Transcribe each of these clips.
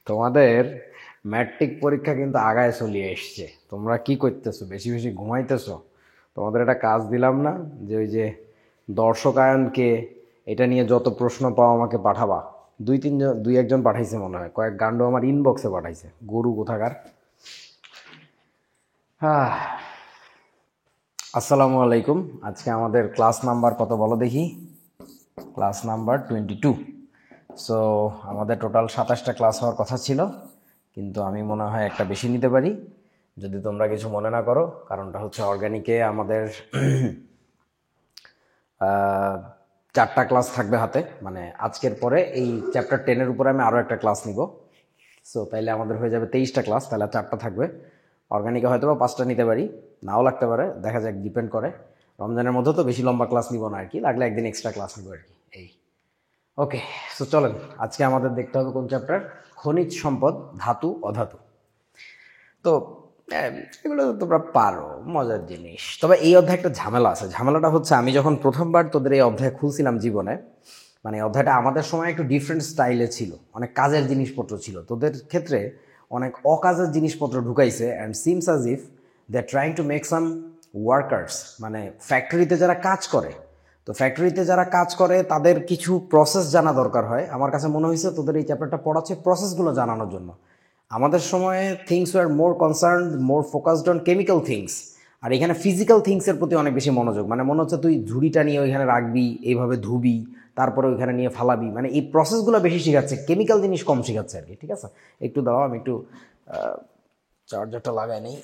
তোমাদের ম্যাট্রিক পরীক্ষা কিন্তু আগায় চলিয়ে এসছে। তোমরা কি করতেছো? বেশি বেশি ঘুমাইতেছো? তোমাদের একটা কাজ দিলাম না যে ওই যে দর্শকায়নকে এটা নিয়ে যত প্রশ্ন পাও আমাকে পাঠাবা। দুই একজন পাঠাইছে মনে হয়, কয়েক গান্ড আমার ইনবক্সে পাঠাইছে, গরু কোথাকার। হ্যাঁ, আসসালামু আলাইকুম। আজকে আমাদের ক্লাস নাম্বার কত বলো দেখি? Class number 22। সো আমাদের টোটাল 27টা ক্লাস হওয়ার কথা ছিল, কিন্তু আমি মনে হয় একটা বেশি নিতে পারি, যদি তোমরা কিছু মনে না করো। কারণটা হচ্ছে অর্গানিকে আমাদের 4টা ক্লাস থাকবে হাতে, মানে আজকের পরে এই চ্যাপ্টার 10-এর উপরে আমি আরও একটা ক্লাস নিব। সো তাইলে আমাদের হয়ে যাবে 23টা ক্লাস, তাহলে 4টা থাকবে। অর্গানিকে হয়তো বা 5টা নিতে পারি, নাও লাগতে পারে, দেখা যাক, ডিপেন্ড করে। রমজানের মধ্যে তো বেশি লম্বা ক্লাস নিব না আর কি, লাগলে একদিন এক্সট্রা ক্লাস নিব আর কি। এই ওকে, সো চলেন আজকে আমাদের দেখতে হবে কোন চ্যাপ্টার? খনিজ সম্পদ, ধাতু অধাতু। তো এগুলো তো তোমরা পারো, মজার জিনিস। তবে এই অধ্যায়ে একটা ঝামেলা আছে। ঝামেলাটা হচ্ছে, আমি যখন প্রথমবার তোদের এই অধ্যায় খুলছিলাম জীবনে, মানে এই অধ্যায়টা আমাদের সময় একটু ডিফারেন্ট স্টাইলে ছিল, অনেক কাজের জিনিসপত্র ছিল। তোদের ক্ষেত্রে অনেক অকাজের জিনিসপত্র ঢুকাইছে, and seems as if they are trying to make some workers, মানে ফ্যাক্টরিতে যারা কাজ করে। তো ফ্যাক্টরিতে যারা কাজ করে তাদের কিছু প্রসেস জানা দরকার হয়। আমার কাছে মনে হয়েছে তোদের এই চ্যাপ্টারটা পড়াচ্ছে প্রসেসগুলো জানানোর জন্য। আমাদের সময়ে things were more concern, more focused on chemical things, আর এখানে ফিজিক্যাল থিংসের প্রতি অনেক বেশি মনোযোগ। মানে মনে হচ্ছে তুই ঝুড়িটা নিয়ে ওইখানে রাখবি, এইভাবে ধুবি, তারপরে ওইখানে নিয়ে ফালাবি, মানে এই প্রসেসগুলো বেশি শেখাচ্ছে, কেমিক্যাল জিনিস কম শেখাচ্ছে আর কি। ঠিক আছে, একটু দাও, আমি একটু চার্জারটা লাগাই নেই।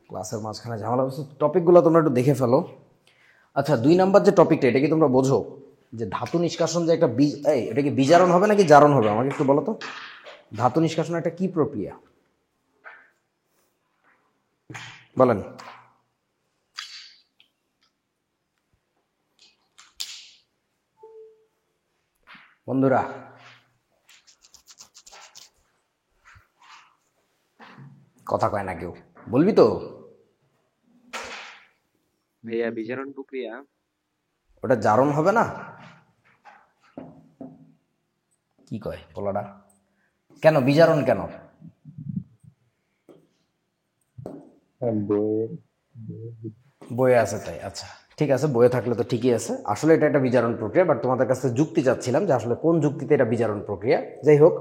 ক্লাসের মাঝখানে ঝামেলা বলছে। টপিকগুলো তোমরা একটু দেখে ফেলো। আচ্ছা, 2 নাম্বার যে টপিকটা, এটা কি তোমরা বোঝো যে ধাতু নিষ্কাশন যে একটা এটা কি বিজারণ হবে নাকি জারণ হবে? আমাকে একটু বলো তো, ধাতু নিষ্কাশন একটা কি প্রক্রিয়া বলেন? বন্ধুরা, কথা কয় না কেউ, বলবি তো? ভাইয়া বিজারণ প্রক্রিয়া। ওটা জারণ হবে না? কি কয় পোলাটা? কেন বিজারণ কেন? বইয়ে আছে তাই? আচ্ছা, ঠিক আছে, বইয়ে থাকলে তো ঠিকই আছে। আসলে এটা একটা বিজারণ প্রক্রিয়া, বাট তোমাদের কাছে যুক্তি চাচ্ছিলাম যে আসলে কোন যুক্তিতে এটা বিজারণ প্রক্রিয়া। যাই হোক,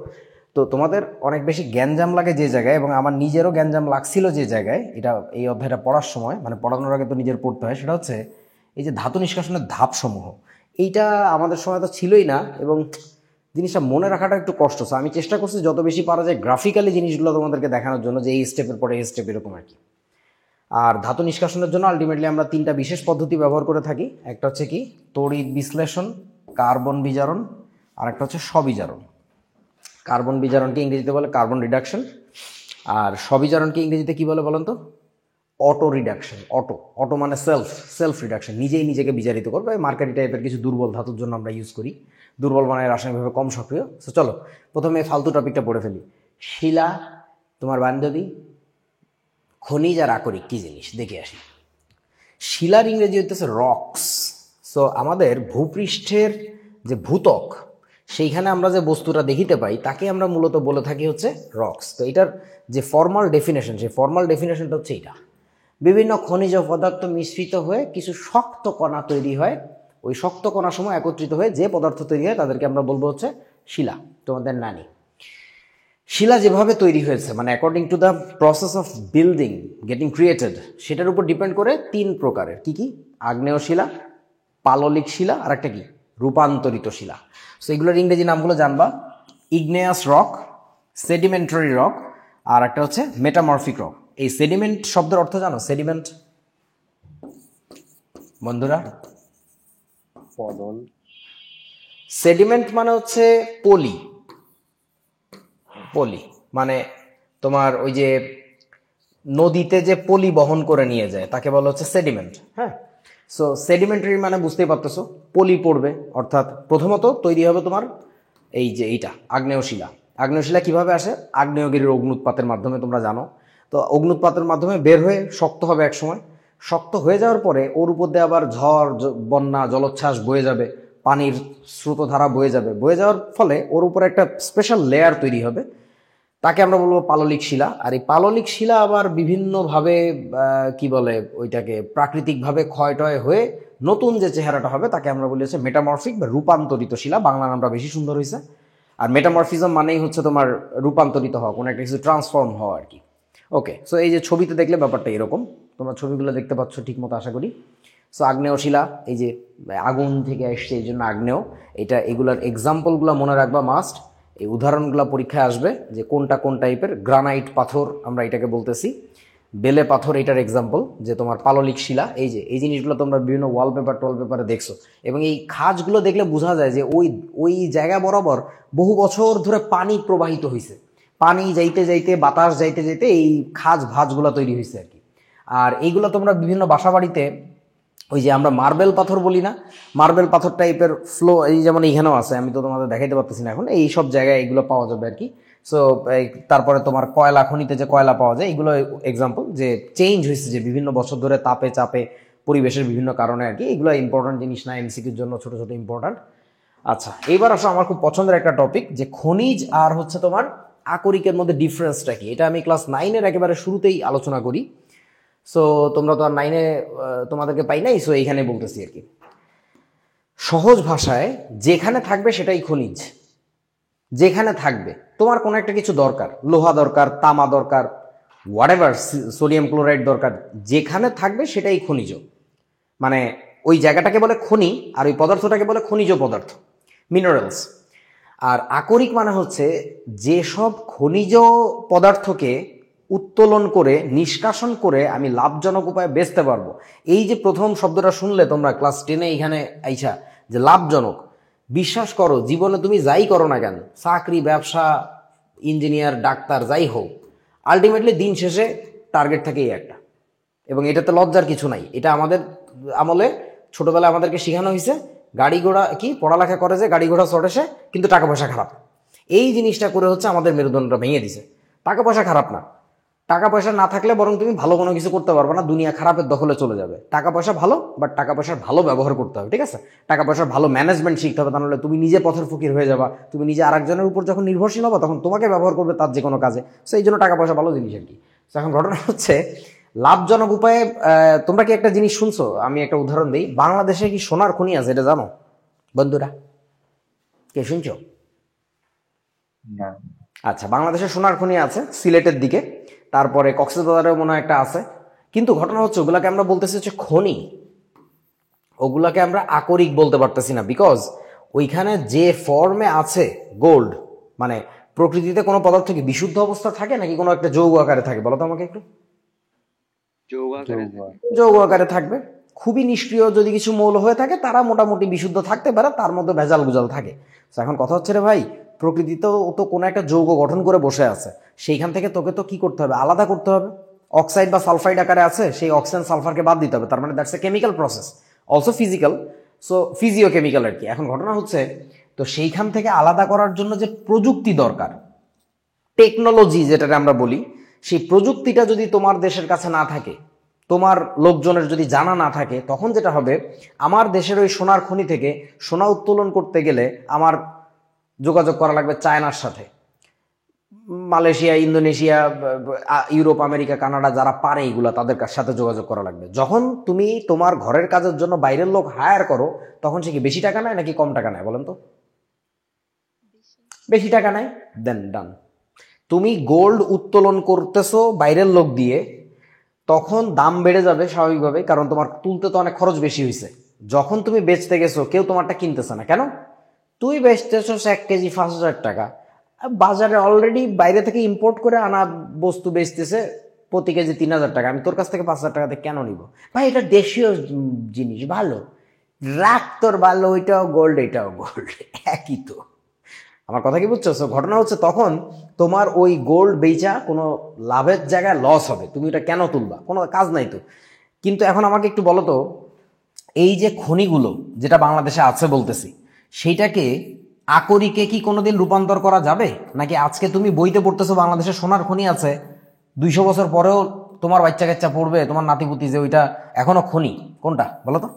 তো তোমাদের অনেক বেশি গ্যাঞ্জাম লাগে যে জায়গায়, এবং আমার নিজেরও গ্যাঞ্জাম লাগছিল যে জায়গায়, এটা এই অধ্যায়টা পড়ার সময়, মানে পড়ানোর আগে তো নিজের পড়তে হয়, সেটা হচ্ছে এই যে ধাতু নিষ্কাশনের ধাপসমূহ। এইটা আমাদের সময় তো ছিলই না, এবং জিনিসটা মনে রাখাটা একটু কষ্ট। আমি চেষ্টা করছি যত বেশি পারা যায় গ্রাফিক্যালি জিনিসগুলো তোমাদেরকে দেখানোর জন্য, যে এই স্টেপের পরে এই স্টেপ, এরকম আর কি। আর ধাতু নিষ্কাশনের জন্য আলটিমেটলি আমরা 3টা বিশেষ পদ্ধতি ব্যবহার করে থাকি। একটা হচ্ছে কি তড়িৎ বিশ্লেষণ, কার্বন বিজারণ, আর একটা হচ্ছে স্ববিজারণ। কার্বন বিজারণকে ইংরেজিতে বলে কার্বন রিডাকশন, আর স্ববিজারণকে ইংরেজিতে কি বলে বলেন তো? Auto reduction. অটো, অটো মানে সেলফ, সেলফ রিডাকশন, নিজেই নিজেকে বিজারিত করবে। মার্কারি টাইপের কিছু দুর্বল ধাতুর জন্য আমরা ইউজ করি, দুর্বল মানে রাসায়নিকভাবে কম সক্রিয়। তো চলো প্রথমে ফালতু টপিকটা পড়ে ফেলি। শিলা তোমার বান্ধবী, খনিজ আর আকরিক কি জিনিস দেখে আসি। শিলার ইংরেজি হইতেছে রক্স। সো আমাদের ভূপৃষ্ঠের যে ভূত্বক, সেইখানে আমরা যে বস্তুটা দেখিতে পাই তাকে আমরা মূলত বলে থাকি হচ্ছে রক্স। তো এটার যে ফর্মাল ডেফিনেশন, সেই ফর্মাল ডেফিনেশনটা হচ্ছে এটা: বিভিন্ন খনিজ পদার্থ মিশ্রিত হয়ে কিছু শক্ত কণা তৈরি হয়, ওই শক্ত কণার সময় একত্রিত হয়ে যে পদার্থ তৈরি হয় তাদেরকে আমরা বলবো হচ্ছে শিলা। তোমাদের নানি শিলা যেভাবে তৈরি হয়েছে, মানে according to the process of building, getting created, সেটার উপর ডিপেন্ড করে 3 প্রকারের। কি কি? আগ্নেয় শিলা, পাললিক শিলা, আর একটা কি রূপান্তরিত শিলা। সো এগুলোর ইংরেজি নামগুলো জানবা: ইগনেয়াস রক, সেডিমেন্টারি রক, আর একটা হচ্ছে মেটামরফিক রক। এই সেডিমেন্ট শব্দের অর্থ জানো? সেডিমেন্ট বন্ধুরা, পলল। সেডিমেন্ট মানে হচ্ছে পলি। পলি মানে তোমার ওই যে নদীতে যে পলি বহন করে নিয়ে যায় তাকে বলা হচ্ছে সেডিমেন্ট। হ্যাঁ, সো সেডিমেন্টারি মানে বুঝতেই পারতেছো, পলি পড়বে, অর্থাৎ প্রথমত তৈরি হবে তোমার এই যে এইটা আগ্নেয় শিলা। আগ্নেয় শিলা কীভাবে আসে? আগ্নেয়গিরির অগ্নুৎপাতের মাধ্যমে, তোমরা জানো। তো অগ্নুৎপাতের মাধ্যমে বের হয়ে শক্ত হবে এক সময়। শক্ত হয়ে যাওয়ার পরে ওর উপর দিয়ে আবার ঝড়, বন্যা, জলোচ্ছ্বাস বয়ে যাবে, পানির স্রোতধারা বয়ে যাওয়ার ফলে ওর উপরে একটা স্পেশাল লেয়ার তৈরি হবে, তাকে আমরা বলবো পাললিক শিলা। আর এই পাললিক শিলা আবার বিভিন্নভাবে কি বলে ওইটাকে প্রাকৃতিকভাবে ক্ষয় হয়ে নতুন যে চেহারাটা হবে তাকে আমরা বলি হচ্ছে মেটামরফিক বা রূপান্তরিত শিলা। বাংলা নামটা বেশি সুন্দর হয়েছে। আর মেটামরফিজম মানেই হচ্ছে তোমার রূপান্তরিত হওয়া, কোনো একটা কিছু ট্রান্সফর্ম হওয়া আর কি। ওকে, সো এই যে ছবিতে দেখলে ব্যাপারটা এরকম, তোমরা ছবিগুলো দেখতে পাচ্ছ ঠিক মতো আশা করি। সো আগ্নেয় শিলা, এই যে আগুন থেকে আসছে এই জন্য আগ্নেয়, এগুলার এক্সাম্পলগুলো মনে রাখবা মাস্ট। এই উদাহরণগুলো পরীক্ষায় আসবে যে কোনটা কোন টাইপের। গ্রানাইট পাথর আমরা এটাকে বলতেছি, বেলে পাথর এটার এক্সাম্পল, যে তোমার পাললিক শিলা। এই জিনিসগুলো তোমরা বিভিন্ন ওয়ালপেপারে দেখছো, এবং এই খাজগুলো দেখলে বোঝা যায় যে ওই জায়গা বরাবর বহু বছর ধরে পানি প্রবাহিত হয়েছে। পানি যাইতে যাইতে বাতাস যাইতে যাইতে এই খাজ ভাজগুলো তৈরি হয়েছে আর কি। আর এইগুলো তোমরা বিভিন্ন বাসা বাড়িতে ওই যে আমরা মার্বেল পাথর বলি না, মার্বেল পাথর টাইপের ফ্লো, এই যেমন এইখানেও আছে, আমি তো তোমাদের দেখাইতে পারতেছি না এখন। এই সব জায়গায় এগুলো পাওয়া যাবে আর কি। সো তারপরে তোমার কয়লা খনিতে যে কয়লা পাওয়া যায়, এগুলো এক্সাম্পল যে চেঞ্জ হয়েছে, যে বিভিন্ন বছর ধরে তাপে চাপে পরিবেশের বিভিন্ন কারণে আর কি। এগুলো ইম্পর্টেন্ট জিনিস না, এমসিকিউর জন্য ছোট ছোট ইম্পর্টেন্ট। আচ্ছা, এইবার আসলে আমার খুব পছন্দের একটা টপিক, যে খনিজ আর হচ্ছে তোমার আকরিকের মধ্যে ডিফারেন্সটা কি। এটা আমি ক্লাস 9-এর একেবারে শুরুতেই আলোচনা করি। সো তোমরা তো আর 9-এ তোমাদেরকে পাই নাই, সো এইখানে বলতেছি আর কি। সহজ ভাষায় যেখানে থাকবে সেটাই খনিজ। যেখানে থাকবে তোমার কোনো একটা কিছু দরকার, লোহা দরকার, তামা দরকার, হোয়াটএভার, সোডিয়াম ক্লোরাইড দরকার, যেখানে থাকবে সেটাই খনিজ। মানে ওই জায়গাটাকে বলে খনি, আর ওই পদার্থটাকে বলে খনিজ পদার্থ, মিনারেলস। আর আকরিক মানে হচ্ছে যেসব খনিজ পদার্থকে উত্তোলন করে নিষ্কাশন করে আমি লাভজনক উপায়ে বেচতে পারবো। এই যে প্রথম শব্দটা শুনলে তোমরা ক্লাস 10-এ এইখানে আইসা, যে লাভজনক, বিশ্বাস করো জীবনে তুমি যাই করো না কেন, চাকরি, ব্যবসা, ইঞ্জিনিয়ার, ডাক্তার, যাই হোক, আলটিমেটলি দিন শেষে টার্গেট থাকে এই একটা। এবং এটাতে লজ্জার কিছু নাই। এটা আমাদের আমলে ছোটবেলায় আমাদেরকে শেখানো হয়েছে, গাড়ি ঘোড়া কি পড়ালেখা করে যে গাড়ি ঘোড়া চড়ে সে, কিন্তু টাকা পয়সা খারাপ। এই জিনিসটা করে হচ্ছে আমাদের মেরুদণ্ডটা ভেঙে দিছে। টাকা পয়সা খারাপ না, টাকা পয়সা না থাকলে বরং তুমি ভালো কোনো কিছু করতে পারবে না, দুনিয়া খারাপের দখলে চলে যাবে। টাকা পয়সা ভালো, বাট টাকা পয়সার ভালো ব্যবহার করতে হবে, ঠিক আছে? টাকা পয়সার ভালো ম্যানেজমেন্ট শিখতে হবে, তাহলে তুমি নিজে পথের ফকির হয়ে যাবা। তুমি নিজে আরেকজনের উপর যখন নির্ভরশীল হবা, তখন তোমাকে ব্যবহার করবে তার যে কোনো কাজে। সো এই জন্য টাকা পয়সা ভালো জিনিস আর কি। তো এখন ঘটনা হচ্ছে লাভজনক উপায়ে, তোমরা কি একটা জিনিস শুনছো? আমি একটা উদাহরণ দিই। বাংলাদেশে কি সোনার খনি আছে, এটা জানো বন্ধুরা? কে শুনছো? না। আচ্ছা, বাংলাদেশে সোনার খনি আছে সিলেটের দিকে, তারপরে কক্সবাজারেও মনে হয় একটা আছে। কিন্তু ঘটনা হচ্ছে ওগুলাকে আমরা বলতেছি হচ্ছে খনি, ওগুলাকে আমরা আকরিক বলতে পারতেছি না। বিকজ ওইখানে যে ফর্মে আছে গোল্ড, মানে প্রকৃতিতে কোনো পদার্থ কি বিশুদ্ধ অবস্থা থাকে নাকি কোনো একটা যৌগ আকারে থাকে? বলো তো আমাকে একটু। যৌগ। যৌগ আকারে থাকবে। খুবই নিষ্ক্রিয় যদি কিছু মৌল হয়ে থাকে, তারা মোটামুটি বিশুদ্ধ থাকতে পারে, তার মধ্যে ভেজাল গুজাল থাকে। তো এখন কথা হচ্ছে রে ভাই, প্রকৃতিতেও তো কোনো একটা যৌগ গঠন করে বসে আছে, সেইখান থেকে তোকে তো কি করতে হবে, আলাদা করতে হবে। অক্সাইড বা সালফাইড আকারে আছে, সেই অক্সিজেন সালফারকে বাদ দিতে হবে। তার মানে that's a chemical process, also physical, so physio chemical আর কি। এখন ঘটনা হচ্ছে, তো সেইখান থেকে আলাদা করার জন্য যে প্রযুক্তি দরকার, টেকনোলজি যেটা আমরা বলি, সেই প্রযুক্তিটা যদি তোমার দেশের কাছে না থাকে, তোমার লোকজনের যদি জানা না থাকে, তখন যেটা হবে, আমার দেশের ওই সোনার খনি থেকে সোনা উত্তোলন করতে গেলে আমার যোগাযোগ করা লাগবে চায়নার সাথে, Malaysia, Indonesia, Europe, America, Canada, যারা পারে এগুলা, তাদের সাথে যোগাযোগ করা লাগবে। যখন তুমি তোমার ঘরের কাজের জন্য বাইরের লোক হায়ার করো, তখন সে কি বেশি টাকা নেয় নাকি কম টাকা নেয় বলেন তো? বেশি টাকা নেয়। দেন ডান। তুমি গোল্ড উত্তোলন করতেছো বাইরের লোক দিয়ে, তখন দাম বেড়ে যাবে স্বাভাবিকভাবে, কারণ তোমার তুলতে তো অনেক খরচ বেশি হয়েছে। যখন তুমি বেচতে গেছো, কেউ তোমারটা কিনতেছে না কেন? তুই বেচতেছো 1 কেজি 5,000 টাকা, বাজারে অলরেডি বাইরে থেকে ইম্পোর্ট করে আনা বস্তু বেচতেছে প্রতি কেজি 3,000 টাকা। আমি তোর কাছ থেকে 5,000 টাকাতে কেন নিব ভাই? এটা দেশীয় জিনিস, ভালো রাখ তোর, ভালো, ওইটাও গোল্ড এটাও গোল্ড, একই তো। আমার কথা কি বুঝছো? ঘটনা হচ্ছে তখন তোমার ওই গোল্ড বেচা কোনো লাভের জায়গায় লস হবে, তুমি এটা কেন তুলবা? কোনো কাজ নাই তো। কিন্তু এখন আমাকে একটু বলো তো, এই যে খনিগুলো যেটা বাংলাদেশে আছে বলতেছি, সেইটাকে আকরিকে কি কোনোদিন রূপান্তর করা যাবে? নাকি আজকে তুমি বইতে পড়তেছো বাংলাদেশে সোনার খনি আছে, 200 বছর পরেও তোমার বাচ্চা কাচ্চা পড়বে, তোমার নাতিপুতি, যে ওইটা এখনো খনি? কোনটা বলো তো?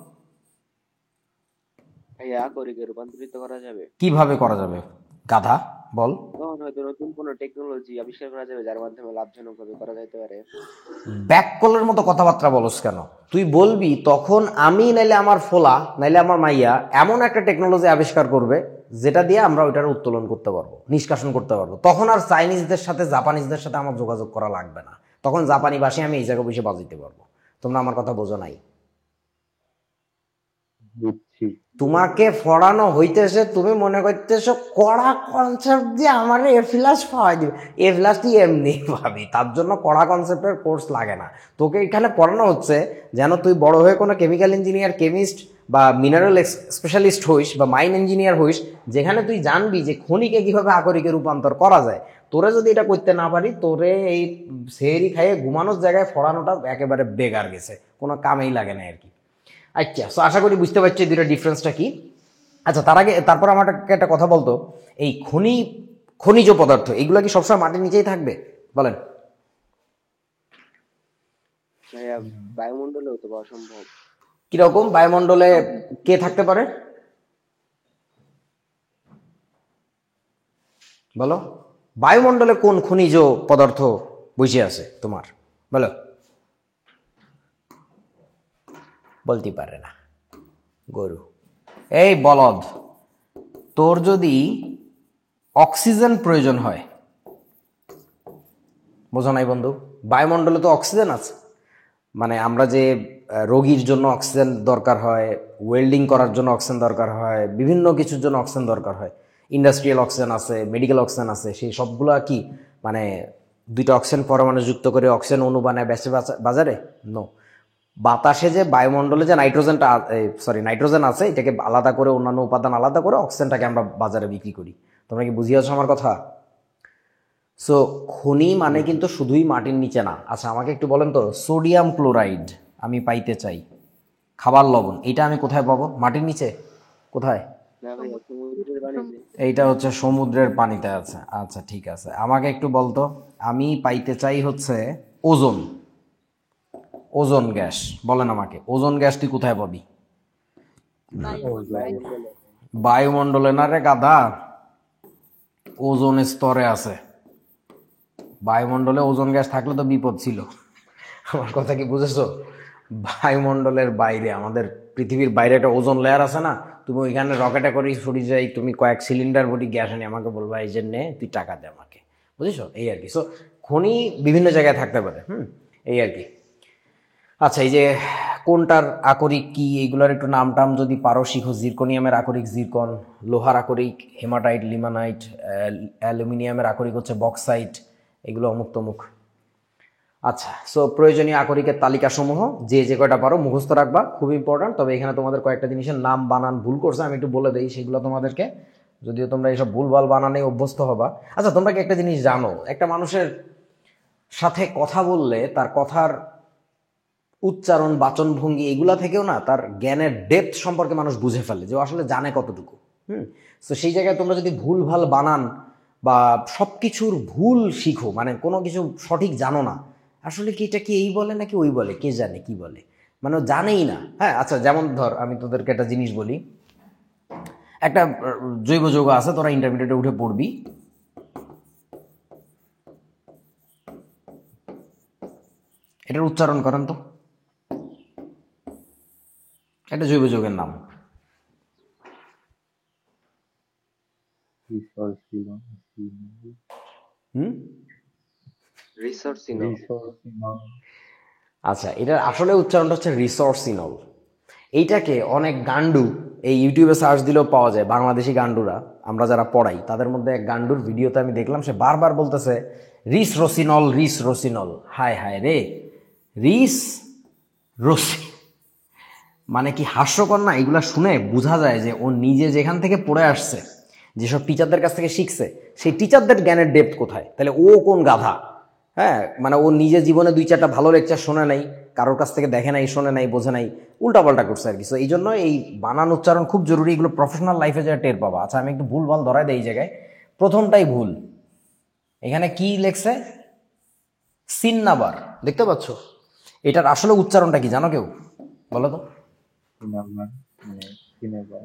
ভাইয়া আকরিকে রূপান্তরিত করা যাবে, কিভাবে করা যাবে গাধা বল। তখন হয়তো নতুন কোনো টেকনোলজি আবিষ্কার করা যাবে যার মাধ্যমে লাভজনক ভাবে করা যেতে পারে। ব্যাককলের মতো কথাবার্তা বলস কেন? তুই বলবি তখন আমি নাইলে আমার ফোলা নাইলে আমার মাইয়া এমন একটা টেকনোলজি আবিষ্কার করবে যেটা দিয়ে আমরা ওইটার উত্তোলন করতে পারবো, নিষ্কাশন করতে পারবো। তখন আর চাইনিজদের সাথে জাপানিজদের সাথে আমার যোগাযোগ করা লাগবে না, তখন জাপানি ভাষায় আমি এই জায়গায় বসে বাজাইতে পারবো। তোমরা আমার কথা বোঝো নাই। বুঝছি। তোমাকে পড়ানো হইতেছে, তুমি মনে করতেছো কড়া কনসেপ্ট দিয়ে আমার এ ফ্লাস পাওয়াই দিবে। এ ফ্লাস তুই এমনি পাবি, তার জন্য কড়া কনসেপ্টের কোর্স লাগে না। তোকে এখানে পড়ানো হচ্ছে যেন তুই বড় হয়ে কোনো কেমিক্যাল ইঞ্জিনিয়ার, কেমিস্ট বা মিনারেল স্পেশালিস্ট হইস বা মাইন ইঞ্জিনিয়ার হইস, যেখানে তুই জানবি যে খনিকে কিভাবে আকরিকে রূপান্তর করা যায়। তোরে যদি এটা করতে না পারি, তোরে এই সেহরি খাইয়ে ঘুমানোর জায়গায় পড়ানোটা একেবারে বেকার গেছে, কোনো কামেই লাগে না আর কি। আচ্ছা, সো আশা করি বুঝতে পারছি দুটো ডিফারেন্সটা কি। আচ্ছা, তার আগে তারপর আমাকে একটা কথা বলতো, এই খনিজ পদার্থ এগুলো কি সবসময় মাটির নিচেই থাকবে বলেন? ভাইয়া বায়ুমণ্ডলেও তো পাওয়া সম্ভব। কিরকম বায়ুমণ্ডলে কে থাকতে পারে বলো? বায়ুমণ্ডলে কোন খনিজ পদার্থ বসে আছে তোমার বলো? বলতে পারে না গরু। এই বলদ, তোর যদি অক্সিজেন প্রয়োজন হয়, বোঝো নাই বন্ধু, বায়ুমণ্ডলে তো অক্সিজেন আছে। মানে আমরা যে রোগীর জন্য অক্সিজেন দরকার হয়, ওয়েল্ডিং করার জন্য অক্সিজেন দরকার হয়, বিভিন্ন কিছুর জন্য অক্সিজেন দরকার হয়, ইন্ডাস্ট্রিয়াল অক্সিজেন আছে, মেডিকেল অক্সিজেন আছে, সেই সবগুলো কি মানে দুইটা অক্সিজেন পরমাণু যুক্ত করে অক্সিজেন অণু বানায় বেচে বাজারে? নো। বাতাসে যে বায়ুমণ্ডলে যে নাইট্রোজেন আছে, এটাকে আলাদা করে, অন্যান্য উপাদান আলাদা করে অক্সিজেনটাকে আমরা বাজারে বিক্রি করি। তোমরা কি বুঝিয়েছো আমার কথা? সো খনি মানে কিন্তু শুধুই মাটির নিচে না। আচ্ছা, আমাকে একটু বলেন তো, সোডিয়াম ক্লোরাইড আমি পাইতে চাই, খাবার লবণ, এটা আমি কোথায় পাবো? মাটির নিচে? কোথায়? না ভাইয়া, সমুদ্রের পানিতে। এইটা হচ্ছে সমুদ্রের পানিতে আছে। আচ্ছা ঠিক আছে, আমাকে একটু বলতো, আমি পাইতে চাই হচ্ছে ওজোন, ওজোন গ্যাস। বলেন আমাকে, ওজোন গ্যাস তুই কোথায় পাবি? বায়ুমণ্ডলে না রে গাধা, ওজোন স্তরে আছে। বায়ুমণ্ডলে ওজোন গ্যাস থাকলে তো বিপদ ছিল। আমার কথা কি বুঝেছো? বায়ুমণ্ডলের বাইরে, আমাদের পৃথিবীর বাইরে একটা ওজোন লেয়ার আছে না, তুমি ওইখানে রকেটে করে ছড়ি যাই, তুমি কয়েক সিলিন্ডার ভরি গ্যাস আনি আমাকে বলবা এই জন্যে তুই টাকা দে আমাকে, বুঝেছো? এই আর কি। সো খনি বিভিন্ন জায়গায় থাকতে পারে, এই আর কি। আচ্ছা, এই যে কোনটার আকরিক কি, এইগুলোর একটু নাম টাম যদি পারো শিখো। জিরকনিয়ামের আকরিক জিরকন, লোহার আকরিক হেমাটাইট লিমানাইট, অ্যালুমিনিয়ামের আকরিক হচ্ছে বক্সাইট, এগুলো অমুক তমুক। আচ্ছা, সো প্রয়োজনীয় আকরিকের তালিকাসমূহ যে যে কয়টা পারো মুখস্থ রাখবা, খুব ইম্পর্ট্যান্ট। তবে এখানে তোমাদের কয়েকটা জিনিসের নাম বানান ভুল করছে, আমি একটু বলে দিই সেগুলো তোমাদেরকে, যদিও তোমরা এইসব ভুলভাল বানানে অভ্যস্ত হবা। আচ্ছা, তোমরা কি একটা জিনিস জানো, একটা মানুষের সাথে কথা বললে তার কথার উচ্চারণ, বাচনভঙ্গি, এগুলা থেকেও না তার জ্ঞানের ডেপথ সম্পর্কে মানুষ বুঝে ফেলে যে ও আসলে জানে কতটুকু। তো সেই জায়গায় তোমরা যদি ভুলভাল বানান বা সব কিছুর ভুল শিখো, মানে কোনো কিছু সঠিক জানো না, আসলে কি এটা কি এই বলে নাকি ওই বলে, কে জানে কি বলে, মানে ও জানেই না। হ্যাঁ, আচ্ছা, যেমন ধর আমি তোদেরকে একটা জিনিস বলি, একটা জৈব যৌগ আছে, তোরা ইন্টারমিডিয়েটে উঠে পড়বি, এটার উচ্চারণ করেন তো, একটা জৈব যৌগের নাম। আচ্ছা, এটার আসলে উচ্চারণটা হচ্ছে রিসোর্সিনল। এইটাকে অনেক গান্ডু এই ইউটিউবে সার্চ দিলেও পাওয়া যায়, বাংলাদেশি গান্ডুরা, আমরা যারা পড়াই তাদের মধ্যে এক গান্ডুর ভিডিওতে আমি দেখলাম, সে বারবার বলতেছে রিস রসিনল, রিস রসিনল। হায় হায় রে, রিস রসি মানে কি হাস্যকর না? এগুলা শুনে বোঝা যায় যে ও নিজে যেখান থেকে পড়ে আসছে, যেসব টিচারদের কাছ থেকে শিখছে, সেই টিচারদের জ্ঞানের ডেপথ কোথায়, তাহলে ও কোন গাধা? হ্যাঁ, মানে ও নিজে জীবনে 2-4টা ভালো লেকচার শোনে নাই, কারোর কাছ থেকে দেখে নাই, শোনে নাই, বোঝে নাই, উল্টাপাল্টা করছে আর কি। এই জন্য এই বানান উচ্চারণ খুব জরুরি, এগুলো প্রফেশনাল লাইফে যা টের পাবা। আচ্ছা, আমি একটু ভুল ভাল ধরাই দেই এই জায়গায়, প্রথমটাই ভুল। এখানে কি লেখছে? সিন্নাবার, দেখতে পাচ্ছ? এটার আসলে উচ্চারণটা কি জানো কেউ? বলো তো। সিনেবার।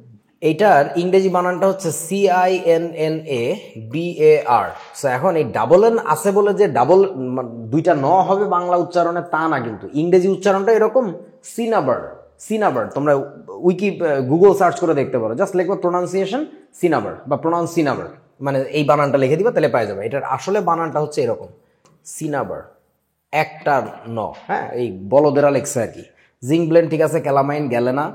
এইটার ইংরেজি বানানটা হচ্ছে CINNABAR। সো এখন এই ডাবল এন আছে বলে যে ডাবল দুইটা ন হবে বাংলা উচ্চারণে তা না, কিন্তু ইংরেজি উচ্চারণটা এরকম সিনাবার। সিনাবার তোমরা গুগল সার্চ করে দেখতে পারো, জাস্ট লিখবে প্রোনাউন্সিয়েশন সিনাবার বা প্রোনাউন্স সিনাবার, মানে এই বানানটা লিখে দিবা তাহলে পাই যাবে। এটার আসলে বানানটা হচ্ছে এরকম সিনাবার, একটা ন। হ্যাঁ, এই বলদেরা লেখছে আর কি। জিঙ্ক ব্লেন্ড ঠিক আছে, calamine, galena,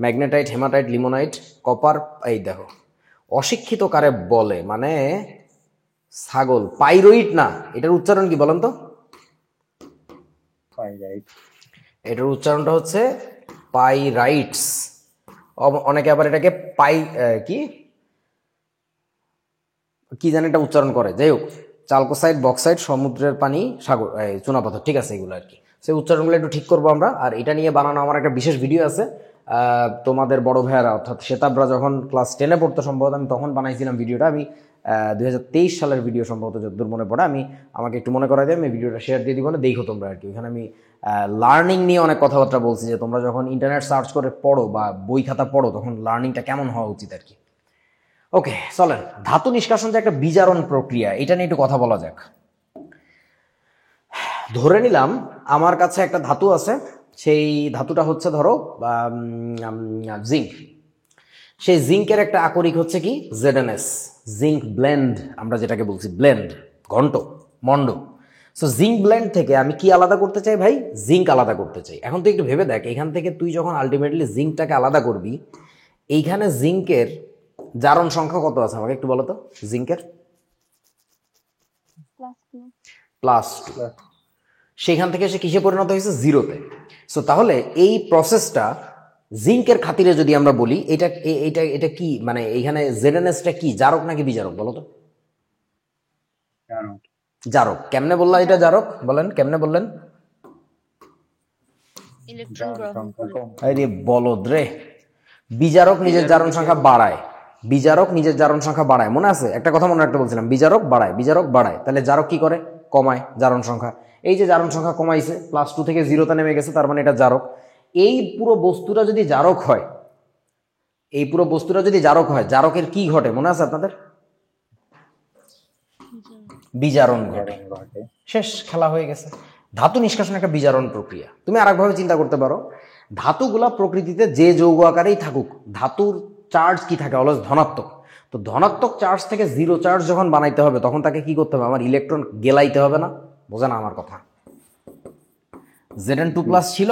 magnetite, hematite, limonite, copper. এই দেখো অশিক্ষিত কারে বলে মানে ছাগল, পাইরোইট না। এটার উচ্চারণ কি বলেন তো? পাইরাইট। এটার উচ্চারণটা হচ্ছে পাইরাইটস। অনেকে আবার এটাকে কি কি জানি এটা উচ্চারণ করে, যাই হোক। চালকোসাইড, বক্সাইড, সমুদ্রের পানি, সাগর, চুনাপাথর, ঠিক আছে এগুলো আর কি। সেই উচ্চারণগুলো একটু ঠিক করবো আমরা। আর এটা নিয়ে বানানো আমার একটা বিশেষ ভিডিও আছে, তোমাদের বড় ভাইয়ারা অর্থাৎ শ্বেতাবরা যখন ক্লাস 10-এ পড়তো সম্ভবত, আমি তখন বানাইছিলাম ভিডিওটা। আমি 2023 সালের ভিডিও সম্ভবত, যতদূর মনে পড়ে। আমাকে একটু মনে করাই দিই, আমি ভিডিওটা শেয়ার দিয়ে দিব না, দেখো তোমরা আর কি। ওখানে আমি লার্নিং নিয়ে অনেক কথাবার্তা বলছি, যে তোমরা যখন ইন্টারনেট সার্চ করে পড়ো বা বই খাতা পড়ো তখন লার্নিংটা কেমন হওয়া উচিত আর কি। ওকে চলেন, ধাতু নিষ্কাশন যে একটা বিজারণ প্রক্রিয়া, এটা নিয়ে একটু কথা বলা যাক। ধরে নিলাম আমার কাছে একটা ধাতু আছে, সেই ধাতুটা হচ্ছে ধরো জিঙ্ক। সেই জিঙ্কের একটা আকরিক হচ্ছে কি ZnS, জিঙ্ক ব্লেন্ড, আমরা যেটাকে বলছি ব্লেন্ড, ঘন্ট, মন্ড। সো জিঙ্ক ব্লেন্ড থেকে আমি কি আলাদা করতে চাই ভাই? জিঙ্ক আলাদা করতে চাই। এখন তুই একটু ভেবে দেখ, এখান থেকে তুই যখন আলটিমেটলি জিঙ্কটাকে আলাদা করবি, এইখানে জিঙ্কের জারণ সংখ্যা কত আছে আমাকে একটু বলো তো? জিঙ্কের +2। সেখান থেকে সে কিসে পরিণত হয়েছে? 0-তে। সো তাহলে এই প্রসেসটা জিঙ্কের খাতিরে যদি আমরা বলি, এটা এটা এটা কি মানে এইখানে ZnSটা কি, জারক নাকি বিজারক বলো তো? জারক। কেমনে বললা এটা জারক? বলেন কেমনে বললেন? ইলেকট্রন গ্রহণ করে। আরে বলদ রে, বিজারক নিজের জারণ সংখ্যা বাড়ায়, বিজারক নিজের জারণ সংখ্যা বাড়ায়। মনে আছে একটা কথা মনে রাখতে বলছিলাম, বিজারক বাড়ায়, বিজারক বাড়ায়। তাহলে জারক কি করে? কমায় জারণ সংখ্যা। এই যে জারণ সংখ্যা কমাইছে, +2 থেকে 0-তে নেমে গেছে, তার মানে এটা জারক। এই পুরো বস্তুটা যদি জারক হয়, এই পুরো বস্তুটা যদি জারক হয়, জারকের কি ঘটে মনে আছে আপনাদের? বিজারণ ঘটে। শেষ, খেলা হয়ে গেছে। ধাতু নিষ্কাশন একটা বিজারণ প্রক্রিয়া। তুমি আরেকভাবে চিন্তা করতে পারো, ধাতুগুলা প্রকৃতিতে যে যৌগ আকারেই থাকুক, ধাতুর চার্জ কি থাকে? অলওয়েজ ধনাত্মক। তো ধনাত্মক চার্জ থেকে 0 চার্জ যখন বানাইতে হবে, তখন তাকে কি করতে হবে? আমার ইলেকট্রন গেলাইতে হবে না? বোঝা না আমার কথা? Zn2+ ছিল,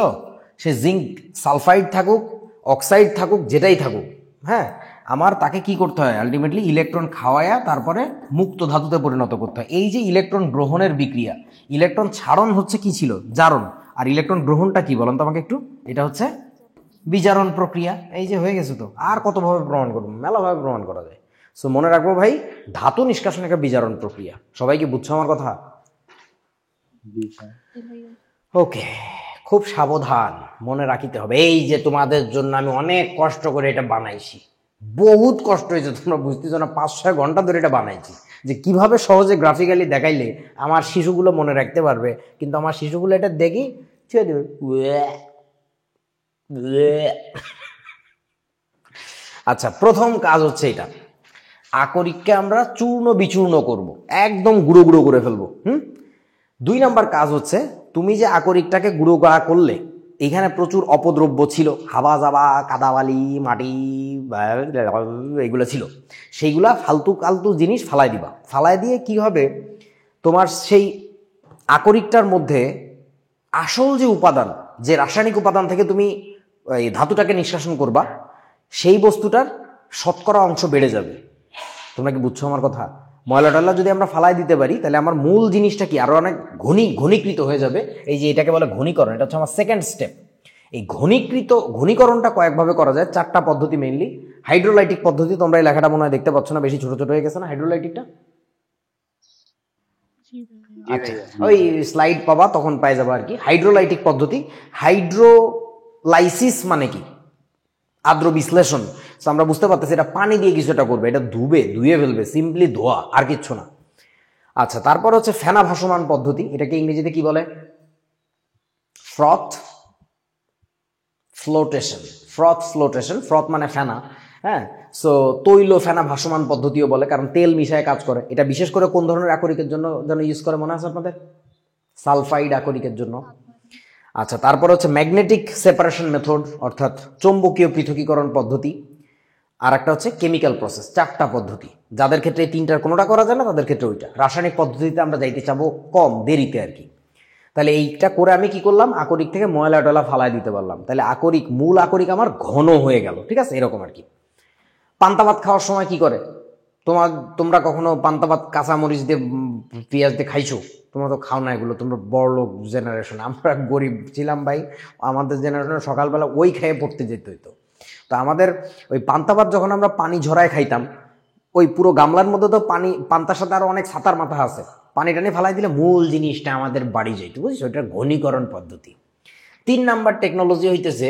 সে জিঙ্ক সালফাইড থাকুক, অক্সাইড থাকুক, যেটাই থাকুক, হ্যাঁ, আমার তাকে কি করতে হয়? আলটিমেটলি ইলেকট্রন খাওয়ায়া তারপরে মুক্ত ধাতুতে পরিণত করতে হয়। এই যে ইলেকট্রন গ্রহণের বিক্রিয়া, ইলেকট্রন ছাড়ন হচ্ছে কি ছিল? জারণ। আর ইলেকট্রন গ্রহণটা কি বলেন তো আমাকে একটু? এটা হচ্ছে বিজারণ প্রক্রিয়া। এই যে হয়ে গেছে। তো আর কতভাবে প্রমাণ করবো? মেলাভাবে প্রমাণ করা যায়। সো মনে রাখবো ভাই, ধাতু নিষ্কাশন একটা বিজারণ প্রক্রিয়া। সবাই কি বুঝছো আমার কথা? ওকে, খুব সাবধান মনে রাখিতে হবে। এই যে তোমাদের জন্য আমি অনেক কষ্ট করে এটা বানাইছি, বহুত কষ্ট হয়েছে, তোমরা বুঝতেছো না। 5-6 ঘন্টা ধরে এটা বানাইছি, যে কিভাবে সহজে গ্রাফিক্যালি দেখাইলে আমার শিশুগুলো মনে রাখতে পারবে। কিন্তু আমার শিশুগুলো এটা দেখি ছেড়ে দেবে। আচ্ছা, প্রথম কাজ হচ্ছে এটা, আকরিককে আমরা চূর্ণ বিচূর্ণ করব, একদম গুঁড়ো গুঁড়ো করে ফেলবো। 2 নাম্বার কাজ হচ্ছে, তুমি যে আকরিকটাকে গুঁড়ো করা করলে, এখানে প্রচুর অপদ্রব্য ছিল, হাবা জাবা, কাদাবালি, মাটি, এগুলো ছিল, সেইগুলা ফালতু ফালতু জিনিস ফালাই দিবা। ফালাই দিয়ে কি হবে, তোমার সেই আকরিকটার মধ্যে আসল যে উপাদান, যে রাসায়নিক উপাদান থেকে তুমি এই ধাতুটাকে নিষ্কাশন করবা, সেই বস্তুটার শতকরা অংশ বেড়ে যাবে। তোমরা কি বুঝছো আমার কথা? ময়লা টয়লা যদি আমরা ফালাই দিতে পারি, তাহলে আমার মূল জিনিসটা কি আরো অনেক ঘনীকৃত হয়ে যাবে। এই যে এটাকে বলে ঘনীকরণ, এটা হচ্ছে আমার সেকেন্ড স্টেপ। এই ঘনীকরণটা কয়েকভাবে করা যায়, 4টা পদ্ধতি মেইনলি। হাইড্রোলাইটিক পদ্ধতি, তোমরা এই লেখাটা মনে হয় দেখতে পাচ্ছ না, বেশি ছোট ছোট হয়ে গেছে না হাইড্রোলাইটিকটা? আচ্ছা, ওই স্লাইড পাবা তখন পাই যাবা আর কি। হাইড্রোলাইটিক পদ্ধতি, হাইড্রোলাইসিস মানে কি? আদ্র বিশ্লেষণ। আমরা বুঝতে পারতেছি এটা পানি দিয়ে কিছু একটা করবে, এটা ধুয়ে ফেলবে, সিম্পলি ধোয়া, আর কিচ্ছু না। আচ্ছা, তারপর হচ্ছে ফেনা ভাসমান পদ্ধতি, এটাকে ইংরেজিতে কি বলে? ফ্লোটেশন, ফ্রথ মানে ফেনা। হ্যাঁ, সো তৈল ফেনা ভাসমান পদ্ধতিও বলে, কারণ তেল মিশায় কাজ করে। এটা বিশেষ করে কোন ধরনের আকরিকের জন্য যেন ইউজ করে মনে আছে আপনাদের? সালফাইড আকরিকের জন্য। আচ্ছা, তারপর হচ্ছে ম্যাগনেটিক সেপারেশন মেথড, অর্থাৎ চৌম্বকীয় পৃথকীকরণ পদ্ধতি। আর একটা হচ্ছে কেমিক্যাল প্রসেস। 4টা পদ্ধতি, যাদের ক্ষেত্রে এই 3টার কোনোটা করা যায় না তাদের ক্ষেত্রে ওইটা। রাসায়নিক পদ্ধতিতে আমরা যাইতে চাবো কম দেরিতে আর কি। তাহলে এইটা করে আমি কি করলাম, আকরিক থেকে ময়লা টয়লা ফালাই দিতে পারলাম। তাহলে আকরিক, মূল আকরিক আমার ঘন হয়ে গেল। ঠিক আছে, এরকম আর কি। পান্তা ভাত খাওয়ার সময় কি করে, তোমরা কখনো পান্তা ভাত কাঁচামরিচ দিয়ে পেঁয়াজ দিয়ে খাইছো? তোমরা তো খাও না এগুলো, তোমরা বড় লোক জেনারেশন। আমরা গরিব ছিলাম ভাই, আমাদের জেনারেশনে সকালবেলা ওই খেয়ে পড়তে যেতে হইতো। তো আমাদের ওই পান্তা ভাত যখন আমরা পানি ঝরায় খাইতাম, ওই পুরো গামলার মধ্যে তো পানি, পান্তার সাথে আরো অনেক ছাতার মাথা আছে, পানি টানি ফালাই দিলে মূল জিনিসটা আমাদের বাড়ি যাইতো, বুঝছো? ওইটা ঘনীকরণ পদ্ধতি। 3 নাম্বার টেকনোলজি হইতেছে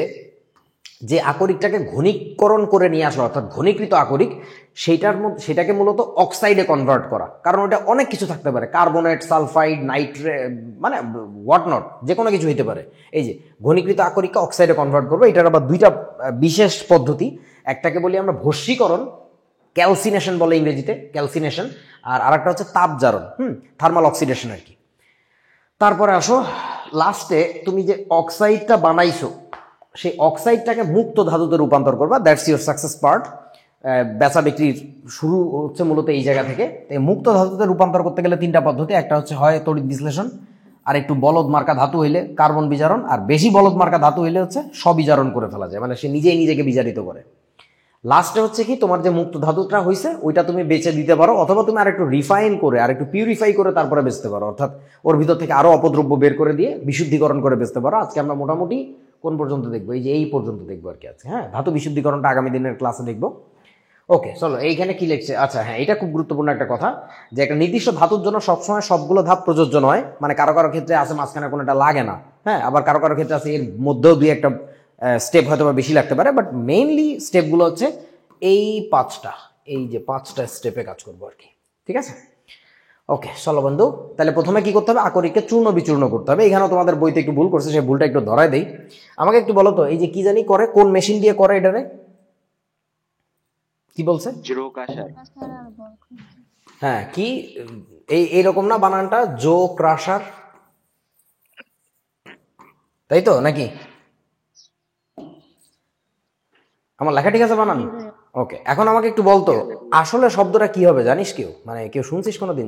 যে আকরিকটাকে ঘনীকরণ করে নিয়ে আসা, অর্থাৎ ঘনীকৃত আকরিক, সেটাকে মূলত অক্সাইডে কনভার্ট করা। কারণ ওটা অনেক কিছু থাকতে পারে, কার্বনেট, সালফাইড, মানে হোয়াট নট, যে কোনো কিছু হইতে পারে। এই যে ঘনীকৃত আকরিককে অক্সাইডে কনভার্ট করবো, এটার আবার 2টা বিশেষ পদ্ধতি। একটাকে বলি আমরা ভস্মীকরণ, ক্যালসিনেশন বলে ইংরেজিতে, ক্যালসিনেশন। আর আরেকটা হচ্ছে তাপজারণ, থার্মাল অক্সিডেশন আর কি। তারপরে আসো লাস্টে, তুমি যে অক্সাইডটা বানাইছো সেই অক্সাইডটাকে মুক্ত ধাতুতে রূপান্তর করবা। That's your success part. বেচা বিক্রির শুরু হচ্ছে মূলত এই জায়গা থেকে। মুক্ত ধাতুতে রূপান্তর করতে গেলে 3টা পদ্ধতি। একটা হচ্ছে হয় তড়িৎ বিশ্লেষণ, আর একটু বলদ মার্কা ধাতু হইলে কার্বন বিজারণ, আর বেশি বলদ মার্কা ধাতু হইলে হচ্ছে স্ববিজারণ করে ফেলা যায়, মানে সে নিজেই নিজেকে বিজারিত করে। লাস্টে হচ্ছে কি, তোমার যে মুক্ত ধাতুটা হয়েছে ওইটা তুমি বেচে দিতে পারো, অথবা তুমি আরেকটু রিফাইন করে, আরেকটু পিউরিফাই করে তারপরে বেচতে পারো, অর্থাৎ ওর ভিতর থেকে আরো অপদ্রব্য বের করে দিয়ে বিশুদ্ধিকরণ করে বেচতে পারো। আজকে আমরা মোটামুটি কোন পর্যন্ত দেখবো, এই যে এই পর্যন্ত দেখবো আর কি আছে। হ্যাঁ, ধাতু বিশুদ্ধিকরণটা আগামী দিনের ক্লাসে দেখবো। ওকে, চলো এইখানে কি লিখছে। আচ্ছা হ্যাঁ, এটা খুব গুরুত্বপূর্ণ একটা কথা, যে একটা নির্দিষ্ট ধাতুর জন্য সবসময় সবগুলো ধাপ প্রযোজ্য নয়। মানে কারো কারো ক্ষেত্রে আছে মাঝখানে কোনোটা লাগে না, হ্যাঁ, আবার কারো কারো ক্ষেত্রে আছে এর মধ্যেও 2-1টা স্টেপ হয়তো বা বেশি লাগতে পারে, বাট মেইনলি স্টেপগুলো হচ্ছে এই 5টা, এই যে 5টা স্টেপে কাজ করবো আর কি। ঠিক আছে, ওকে চলো বন্ধু, তাহলে প্রথমে কি করতে হবে, আকরিককে চূর্ণ বিচূর্ণ করতে হবে। এখানেও তোমাদের বইতে একটু ভুল করছে, সেই ভুলটা একটু ধরাই দেই। আমাকে একটু বলো তো, এই যে কি জানি করে, কোন মেশিন দিয়ে করে এটারে, কি বলছে? জো কাশার। হ্যাঁ, কি এইরকম না বানানটা, জো ক্রাশার, তাই তো নাকি? আমার লেখা ঠিক আছে বানান? ওকে, এখন আমাকে একটু বলতো আসলে শব্দটা কি হবে, জানিস কেউ? মানে কেউ শুনছিস কোনোদিন?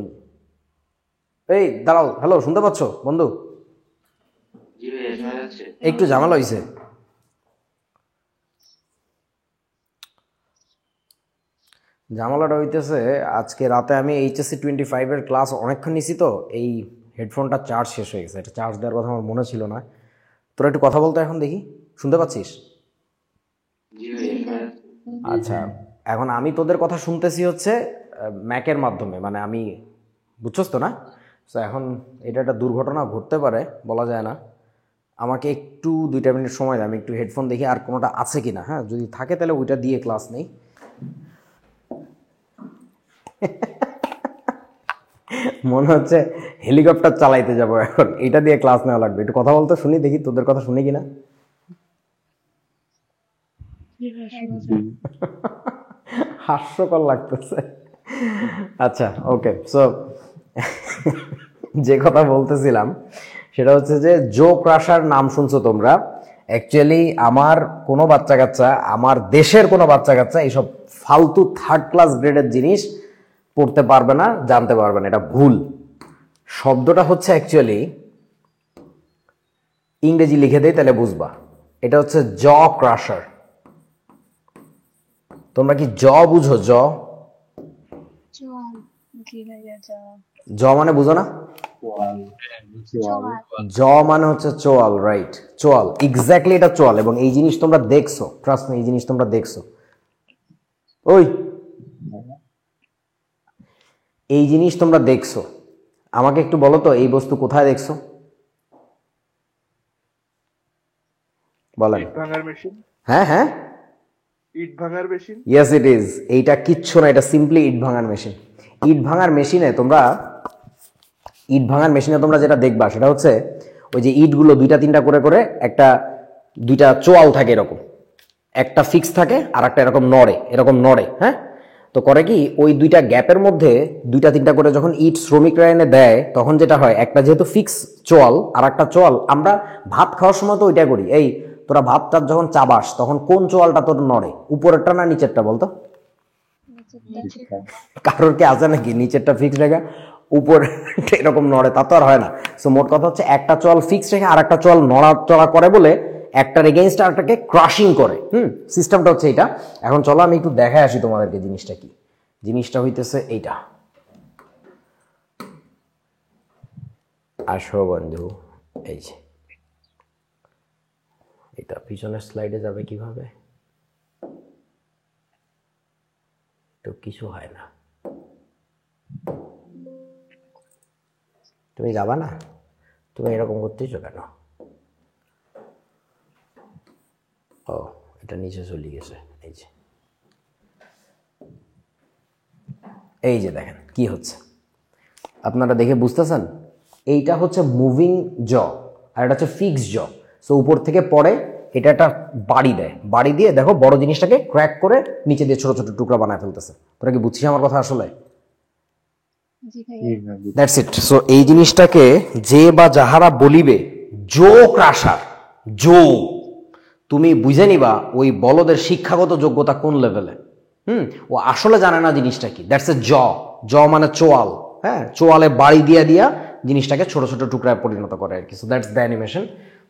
এই দাঁড়াও, হ্যালো, শুনতে পাচ্ছ বন্ধু? একটু ঝামেলা হয়েছে। ঝামেলাটা হইতেছে, আজকে রাতে আমি HSC 25-এর ক্লাস অনেকক্ষণ নিছি, তো এই হেডফোনটা চার্জ শেষ হয়ে গেছে। এটা চার্জ দেওয়ার কথা আমার মনে ছিল না। তোরা একটু কথা বলতো এখন, দেখি শুনতে পাচ্ছিস? আচ্ছা, এখন আমি তোদের কথা শুনতেছি হচ্ছে ম্যাকের মাধ্যমে, মানে আমি, বুঝছস তো না? তো এখন এটা একটা দুর্ঘটনা ঘটতে পারে, বলা যায় না। আমাকে একটু 2টা মিনিট সময় দেয়, আমি একটু হেডফোন দেখি আর কোনোটা আছে কিনা। হ্যাঁ, যদি থাকে তাহলে ওইটা দিয়ে ক্লাস নেই। মনে হচ্ছে হেলিকপ্টার চালাইতে যাবো এখন, এটা দিয়ে ক্লাস নেওয়া লাগবে। একটু কথা বলতে শুনি, দেখি তোদের কথা শুনি কিনা। হাস্যকর লাগতেছে। আচ্ছা ওকে, সো যে কথা বলতেছিলাম সেটা হচ্ছে যে জো ক্রাশার নাম শুনছো তোমরা। অ্যাকচুয়ালি আমার কোনো বাচ্চা কাচ্চা, আমার দেশের কোনো বাচ্চা কাচ্চা এইসব ফালতু 3rd ক্লাস গ্রেডের জিনিস পড়তে পারবে না, জানতে পারবে না, এটা ভুল। শব্দটা হচ্ছে অ্যাকচুয়ালি, ইংরেজি লিখে দেই তাহলে বুঝবা, এটা হচ্ছে জ ক্রাশার। তোমরা কি জ বুঝো? জ জ মানে বুঝো না? জ মানে হচ্ছে চোয়াল, রাইট, চোয়াল, এক্স্যাক্টলি, এটা চোয়াল। এবং এই জিনিস তোমরা দেখছো, ট্রাস্ট মি, এই জিনিস তোমরা দেখছো। ওই এই জিনিস তোমরা দেখছো, আমাকে একটু বলো তো এই বস্তু কোথায় দেখছো? বলেন। হ্যাঁ হ্যাঁ, ইট ভাঙার মেশিন। Yes it is. এইটা কিচ্ছু না, এটা সিম্পলি ইট ভাঙার মেশিন। ইট ভাঙার মেশিনে তোমরা যেটা দেখবা সেটা হচ্ছে ওই যে ইটগুলো 2টা 3টা করে একটা দুইটা চোয়াল থাকে এরকম, একটা ফিক্স থাকে আর একটা এরকম নড়ে, হ্যাঁ। তো করে কি ওই দুইটা গ্যাপের মধ্যে দুইটা তিনটা করে যখন ইট শ্রমিকরা এনে দেয় তখন যেটা হয়, একটা যেহেতু ফিক্স চোয়াল আর একটা চোয়াল, আমরা ভাত খাওয়ার সময় তো ওইটা করি, এই তোরা ভাতটা যখন চাবাস তখন কোন চোয়ালটা তোর নড়ে, উপরেরটা না নিচেরটা বলতো? কারোর কি আছে নাকি নিচেরটা ফিক্স রেখা উপর এরকম নড়ে? তা তো আর হয় না। সো মোট কথা হচ্ছে একটা চল ফিক্স রেখে আর একটা চল নড়াচড়া করে বলে একটার এগেইনস্ট আরেকটাকে ক্রাশিং করে। সিস্টেমটা হচ্ছে এইটা। এখন চলো আমি একটু দেখাই আসি তোমাদেরকে জিনিসটা কি। জিনিসটা হইতেছে এইটা, আসো বন্ধু, এই যে এটা পিছনের স্লাইডে যাবে কিভাবে, তো কিছু হয় না, তুমি যাবা না, তুমি এরকম করতেইছো কেন? ও এটা নিচে চলে গেছে, এই যে দেখেন কি হচ্ছে, আপনারা দেখে বুঝতেছেন? এইটা হচ্ছে মুভিং জ আর এটা হচ্ছে ফিক্স জ। সো উপর থেকে পড়ে এটা একটা বাড়ি দেয়, বাড়ি দিয়ে দেখো বড় জিনিসটাকে ক্র্যাক করে নিচে দিয়ে ছোট ছোট টুকরা বানায় ফেলতেছে। তোরা কি বুঝছিস আমার কথা? আসলে দ্যাটস ইট। সো এই জিনিসটাকে যে বা যাহারা বলিবে জো ক্রাশার, জো, তুমি বুঝে নিবা ওই বলদের শিক্ষাগত যোগ্যতা কোন লেভেলে। ও আসলে জানে না জিনিসটা কি। দ্যাটস এ জ, জ মানে চোয়াল, হ্যাঁ, চোয়ালে বাড়ি দিয়া দিয়া জিনিসটাকে ছোট ছোট টুকরায় পরিণত করে আর কি। So that's the animation,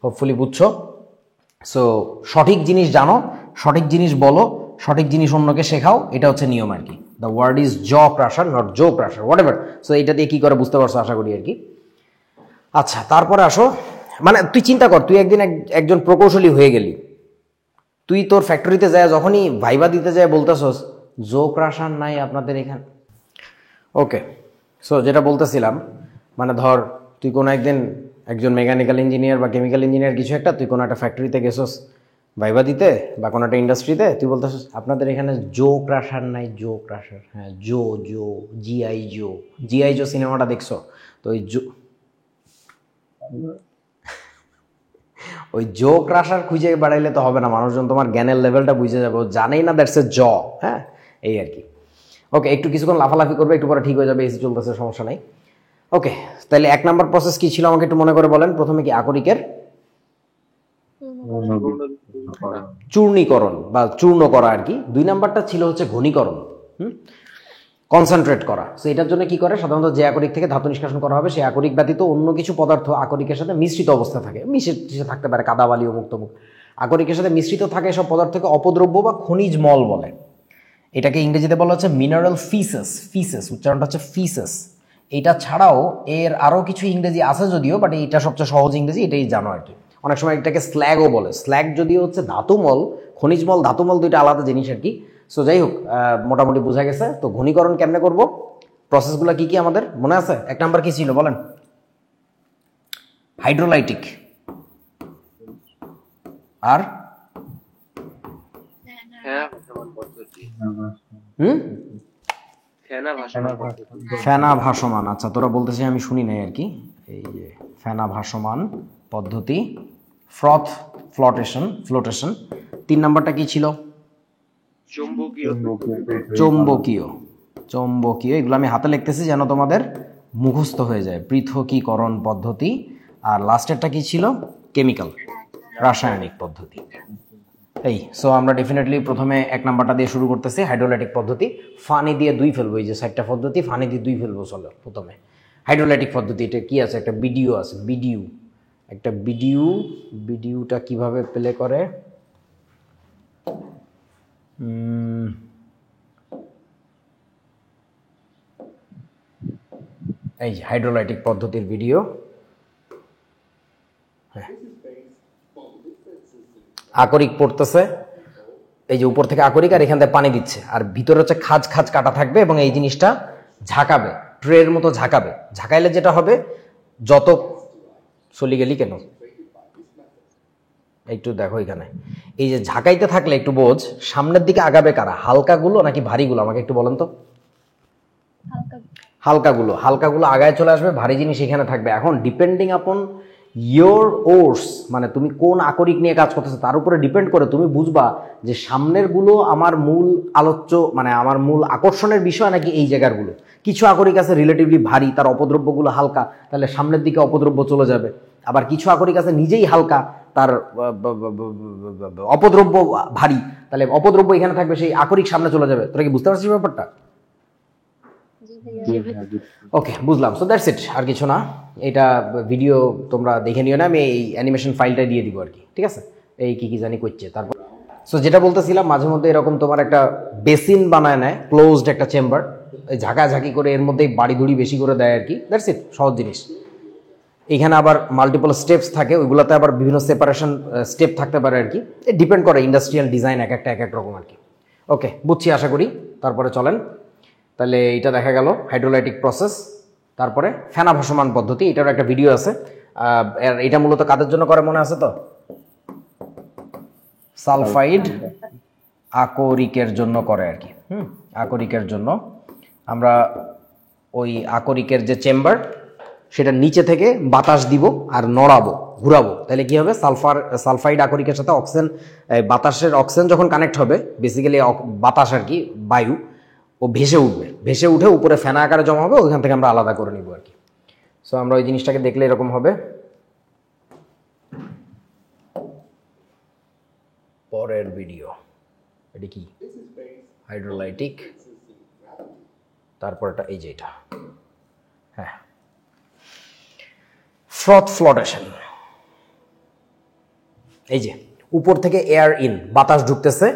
hopefully বুঝছো। সো সঠিক জিনিস জানো, সঠিক জিনিস বলো, সঠিক জিনিস অন্যকে শেখাও, এটা হচ্ছে নিয়ম আর কি। The word is jaw crusher, not জো ক্রাশার, হোয়াট এভার। সো এইটা দিয়ে কি করে বুঝতে পারছো আশা করি আর কি। আচ্ছা, তারপরে আসো, মানে তুই চিন্তা কর, তুই একদিন একজন প্রকৌশলী হয়ে গেলি, তুই তোর ফ্যাক্টরিতে যায় যখনই ভাইবা দিতে যায় বলতেছস জো ক্রাশার নাই আপনাদের এখানে। ওকে, সো যেটা বলতেছিলাম, মানে ধর তুই কোনো একদিন একজন মেকানিক্যাল ইঞ্জিনিয়ার বা কেমিক্যাল ইঞ্জিনিয়ার কিছু একটা, তুই কোনো একটা ফ্যাক্টরিতে গেছস ভাইবা দিতে বা কোনো একটা ইন্ডাস্ট্রিতে, তুই বলতেছস আপনাদের এখানে জো ক্রাশার নাই, জো ক্রাশার, হ্যাঁ জো, জো জিআই জো, জিআই জো সিনেমাটা দেখছো তো? ওই জো ক্রাশার খুঁজে বাড়াইলে তো হবে না, মানুষজন তোমার জ্ঞানের লেভেলটা বুঝে যাবে, ও জানেই না দ্যাটস এ জ, হ্যাঁ, এই আর কি। ওকে, একটু কিছুক্ষণ লাফালাফি করবে, একটু পরে ঠিক হয়ে যাবে, এসি চলতেছে, সমস্যা নাই। ওকে, তাহলে 1 নাম্বার প্রসেস কি ছিল আমাকে একটু মনে করে বলেন। প্রথমে কি আকরিকের চূর্ণীকরণ বা চূর্ণ করা আর কি। 2 নাম্বারটা ছিল হচ্ছে ঘনীকরণ, কনসেন্ট্রেট করা। সো এটার জন্য কি করে, সাধারণত যে আকরিক থেকে ধাতু নিষ্কাশন করা হবে সেই আকরিক ব্যতীত অন্য কিছু পদার্থ আকরিকের সাথে মিশ্রিত অবস্থা থাকে, মিশে থাকতে পারে কাদাবালি ও মুক্তমুখ, আকরিকের সাথে মিশ্রিত থাকে এসব পদার্থকে অপদ্রব্য বা খনিজ মল বলে। এটাকে ইংরেজিতে বলা হচ্ছে মিনারেল ফিসেস, ফিসেস উচ্চারণটা হচ্ছে ফিসেস। এটা ছাড়াও এর আরও কিছু ইংরেজি আছে যদিও, বাট এটা সবচেয়ে সহজ ইংরেজি, এটাই জানো আর কি। অনেক সময় এটাকে স্ল্যাগও বলে, স্ল্যাগ যদিও হচ্ছে ধাতুমল, খনিজমল ধাতুমল দুইটা আলাদা জিনিস আর কি। সো যাই হোক, মোটামুটি বোঝা গেছে। তো ঘনীকরণ কেমনে করব, প্রসেসগুলো কি কি আমাদের মনে আছে? 1 নাম্বার কি ছিল বলেন? হাইড্রোলাইটিক, আর ফেনা ভাসমান। আচ্ছা, তোরা বলতেছি আমি শুনি নাই আর কি। এই যে ফেনা ভাসমান পদ্ধতি, ফ্লোটেশন। 3 নাম্বারটা কি ছিল? চৌম্বকীয়। এগুলো আমি হাতে লিখতেছি যেন তোমাদের মুখস্থ হয়ে যায়। পৃথকীকরণ পদ্ধতি। আর লাস্টেরটা কি ছিল? কেমিক্যাল, রাসায়নিক পদ্ধতি। এই সো আমরা ডেফিনেটলি প্রথমে 1 নাম্বারটা দিয়ে শুরু করতেছি, হাইড্রোলাইটিক পদ্ধতি। ফানি দিয়ে 2 ফেলবো, এই যে 7টা পদ্ধতি, ফানি দিয়ে 2 ফেলবো। চলো প্রথমে হাইড্রোলাইটিক পদ্ধতি। এটা কি আছে? একটা বিডিও আছে, একটা বিডিউটা কিভাবে প্লে করে? এই যে হাইড্রোলাইটিক পদ্ধতির ভিডিও। আকরিক পড়তেছে, এই যে উপর থেকে আকরিক আর এখান থেকে পানি দিচ্ছে, আর ভিতরে হচ্ছে খাজ কাটা থাকবে এবং এই জিনিসটা ঝাঁকাবে, ট্রের মতো ঝাঁকাবে। ঝাঁকাইলে যেটা হবে, যত চলি গেলি কেন একটু দেখো এখানে, এই যে ঝাঁকাইতে থাকলে একটু বোঝ, সামনের দিকে আগাবে কারা, হালকাগুলো নাকি ভারীগুলো? আমাকে একটু বলেন তো। হালকাগুলো আগায় চলে আসবে, ভারী জিনিস এখানে থাকবে। এখন ডিপেন্ডিং আপন ইয়োর ওর্স মানে তুমি কোন আকরিক নিয়ে কাজ করতেছো তার উপরে ডিপেন্ড করে তুমি বুঝবা যে সামনেরগুলো আমার মূল আলোচ্য মানে আমার মূল আকর্ষণের বিষয় নাকি এই জায়গাগুলো। কিছু আকরিক আছে রিলেটিভলি ভারী, তার অপদ্রব্যগুলো হালকা, তাহলে সামনের দিকে অপদ্রব্য চলে যাবে। আবার কিছু আকরিক আছে নিজেই হালকা, তার অপদ্রব্য ভারী, তাহলে অপদ্রব্য এখানে থাকবে, সেই আকরিক সামনে চলে যাবে। তোরা কি বুঝতে পারছিস ব্যাপারটা? জি ভাইয়া বুঝছি। ওকে, বুঝলাম। সো দ্যাটস ইট, আর কিছু না। এটা ভিডিও তোমরা দেখে নিও না, আমি এই অ্যানিমেশন ফাইলটা দিয়ে দিব আর কি, ঠিক আছে? এই কি জানি করছে। তারপর সো যেটা বলতেছিলাম, মাঝে মধ্যে এরকম তোমার একটা বেসিন বানায় নেয়, ক্লোজড একটা চেম্বার, ঝাঁকাঝাঁকি করে এর মধ্যেই বাড়ি ধুড়ি বেশি করে দেয় আর কি। দ্যাটস ইট, সহজ জিনিস। এখানে আবার মাল্টিপল স্টেপস থাকে, ওইগুলোতে আবার বিভিন্ন সেপারেশন স্টেপ থাকতে পারে আর কি। ডিপেন্ড করে ইন্ডাস্ট্রিয়াল ডিজাইন এক একটা এক এক রকম আর কি। ওকে, বুঝছি আশা করি। তারপরে চলেন, তাহলে এটা দেখা গেল হাইড্রোলাইটিক প্রসেস। তারপরে ফেনা ভাসমান পদ্ধতি, এটারও একটা ভিডিও আছে। এটা মূলত কাদের জন্য করে মনে আছে তো? সালফাইড আকরিকের জন্য করে আর কি। আকরিকের জন্য আমরা ওই আকরিকের যে চেম্বার সেটা নিচে থেকে বাতাস দিব আর নড়াবো, ঘুরাবো, তাহলে কি হবে? সালফাইড আকরিকের সাথে অক্সিজেন, বাতাসের অক্সিজেন যখন কানেক্ট হবে, বেসিক্যালি বাতাস আর কি, বায়ু, ও ভেসে উঠবে, ভেসে উঠে উপরে ফেনা আকারে জমা হবে, ওইখান থেকে আমরা আলাদা করে নিব আর কি। সো আমরা ওই জিনিসটাকে দেখলে এরকম হবে। পরের ভিডিও, এটি কি? হাইড্রোলাইটিক, তারপর এটা এই যে এটা, হ্যাঁ, ফ্রথ ফ্লোটেশন। এই যে উপর থেকে এয়ার ইন, বাতাস ঢুকতেছে,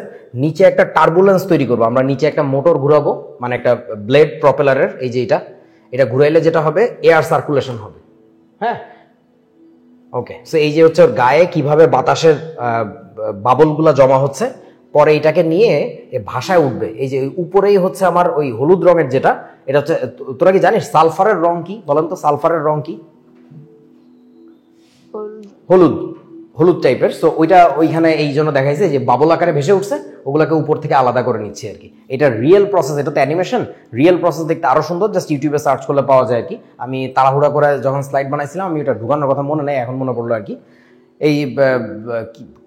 নিচে একটা টার্বুলেন্স তৈরি করবো আমরা, নিচে একটা মোটর ঘুরাবো, মানে একটা ব্লেড প্রপেলারের, এই যে এটা ঘুরাইলে যেটা হবে এয়ার সার্কুলেশন হবে। হ্যাঁ, ওকে। সো এই যে হচ্ছে ওর গায়ে কিভাবে বাতাসের বাবলগুলা জমা হচ্ছে, পরে এটাকে নিয়ে ভাষায় উঠবে। এই যে উপরেই হচ্ছে আমার ওই হলুদ রঙের যেটা, এটা হচ্ছে, তোরা কি জানিস সালফারের রং কি? বলেন তো, সালফারের রং কি? হলুদ, হলুদ টাইপের। সো ওইখানে এই জন্য দেখাইছে যে বাবল আকারে ভেসে উঠছে, ওগুলাকে উপর থেকে আলাদা করে নিচ্ছে আর কি। এটা রিয়েল প্রসেস, এটা তো অ্যানিমেশন। রিয়েল প্রসেস দেখতে আরো সুন্দর, জাস্ট ইউটিউবে সার্চ করলে পাওয়া যায় আর কি। আমি তাড়াহুড়া করে যখন স্লাইড বানাইছিলাম, আমি এটা ঢুকানোর কথা মনে নেই, এখন মনে পড়লো আর কি। এই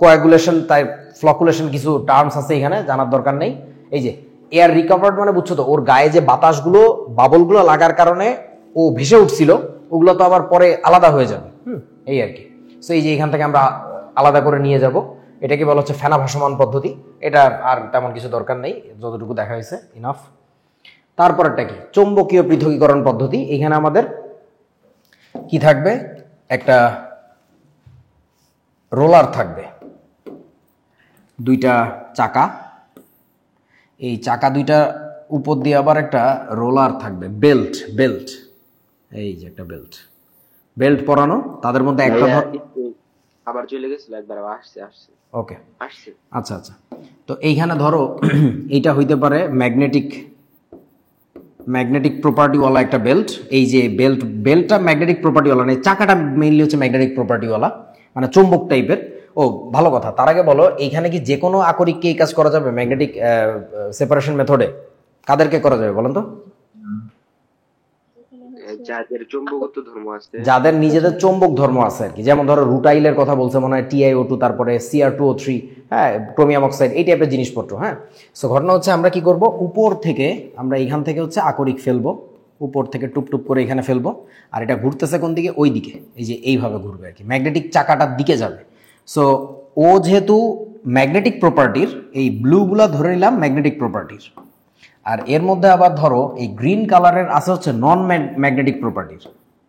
কোয়াগুলেশন, তাই ফ্লকুলেশন, কিছু টার্মস আছে এখানে, জানার দরকার নেই। এই যে এয়ার রিকভার্ড মানে বুঝছো তো, ওর গায়ে যে বাতাসগুলো, বাবলগুলো লাগার কারণে ও ভেসে উঠছিল, ওগুলো তো আবার পরে আলাদা হয়ে যাবে। এই আর কি। সো এই যে এখান থেকে আমরা আলাদা করে নিয়ে যাব, এটাকে বলা হচ্ছে ফেনা ভাসমান পদ্ধতি। এটা আর তেমন কিছু দরকার নেই, যতটুকু দেখা হয়েছে ইনাফ। তারপরটা কি? চৌম্বকীয় পৃথকীকরণ পদ্ধতি। এখানে আমাদের কি থাকবে? একটা রোলার থাকবে, দুইটা চাকা, এই চাকা দুইটা উপর দিয়ে আবার একটা রোলার থাকবে, বেল্ট, এই যে একটা বেল্ট পরানো, তাদের মধ্যে একটা আবার চলে গেছিল, একবার আসছে। ওকে, আচ্ছা। তো এইখানে ধরো এইটা হইতে পারে ম্যাগনেটিক প্রপার্টিওয়ালা একটা বেল্ট। এই যে বেল্টটা ম্যাগনেটিক প্রপার্টিওয়ালা নেই, চাকাটা মেইনলি হচ্ছে ম্যাগনেটিক প্রপার্টিওয়ালা, মানে চুম্বক টাইপের। ও ভালো কথা, তার আগে বলো, এইখানে কি যে কোনো আকরিককে এই কাজ করা যাবে ম্যাগনেটিক সেপারেশন মেথডে? কাদেরকে করা যাবে বলেন তো? যাদের চৌম্বকত্ব ধর্ম আছে, যাদের নিজেদের চৌম্বক ধর্ম আছে আর কি। যেমন ধরো রুটাইলের কথা বলছে মনে হয়, TiO2, তারপরে Cr2O3, হ্যাঁ, ক্রোমিয়াম অক্সাইড, এই টাইপের জিনিসপত্র। হ্যাঁ, সো ঘটনা হচ্ছে আমরা কি করব, উপর থেকে আমরা এইখান থেকে হচ্ছে আকরিক ফেলবো, উপর থেকে টুপ করে এখানে ফেলবো, আর এটা ঘুরতেছে কোন দিকে? ওই দিকে, এই যে এইভাবে ঘুরবে আর কি, ম্যাগনেটিক চাকাটার দিকে যাবে। সো ও যেহেতু ম্যাগনেটিক প্রপার্টির, এই ব্লুগুলা ধরে নিলাম ম্যাগনেটিক প্রপার্টির, আর এর মধ্যে আবার ধরো এই গ্রিন কালারের আছে হচ্ছে নন ম্যাগনেটিক প্রপার্টির।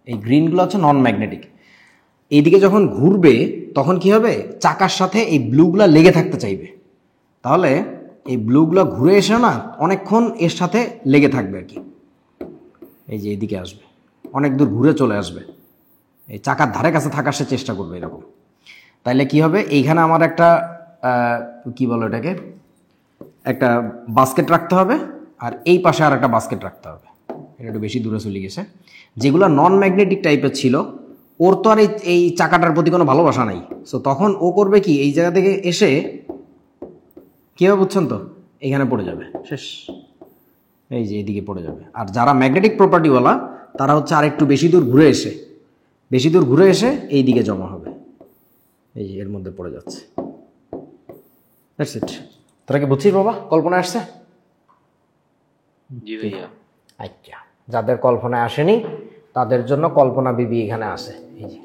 এই গ্রিনগুলো হচ্ছে নন ম্যাগনেটিক। এইদিকে যখন ঘুরবে তখন কি হবে? চাকার সাথে এই ব্লুগুলা লেগে থাকতে চাইবে, তাহলে এই ব্লুগুলা ঘুরে এসে না অনেকক্ষণ এর সাথে লেগে থাকবে আর কি। এই যে এইদিকে আসবে, অনেক দূর ঘুরে চলে আসবে, এই চাকার ধারে কাছে থাকার সে চেষ্টা করবে এরকম। তাইলে কি হবে? এইখানে আমার একটা কি বলো এটাকে, একটা বাস্কেট রাখতে হবে, আর এই পাশে আর একটা বাস্কেট রাখতে হবে। এটা একটু বেশি দূরে চলে গেছে। যেগুলো নন ম্যাগনেটিক টাইপের ছিল, ওর তো আর এই চাকাটার প্রতি কোনো ভালোবাসা নাই। সো তখন ও করবে কি, এই জায়গা থেকে এসে কীভাবে বুঝছেন তো, এইখানে পড়ে যাবে, শেষ। এই যে এইদিকে পড়ে যাবে। আর যারা ম্যাগনেটিক প্রপার্টিওয়ালা, তারা হচ্ছে আর একটু বেশি দূর ঘুরে এসে, বেশি দূর ঘুরে এসে এই দিকে জমা হবে, এই যে এর মধ্যে পড়ে যাচ্ছে। That's it. তোরা কি বুঝছিস বাবা? কল্পনা আসছে? জি ভাইয়া। আচ্ছা, যাদের কল্পনায় আসেনি তাদের জন্য কল্পনা বিবি এখানে আছে। এই যে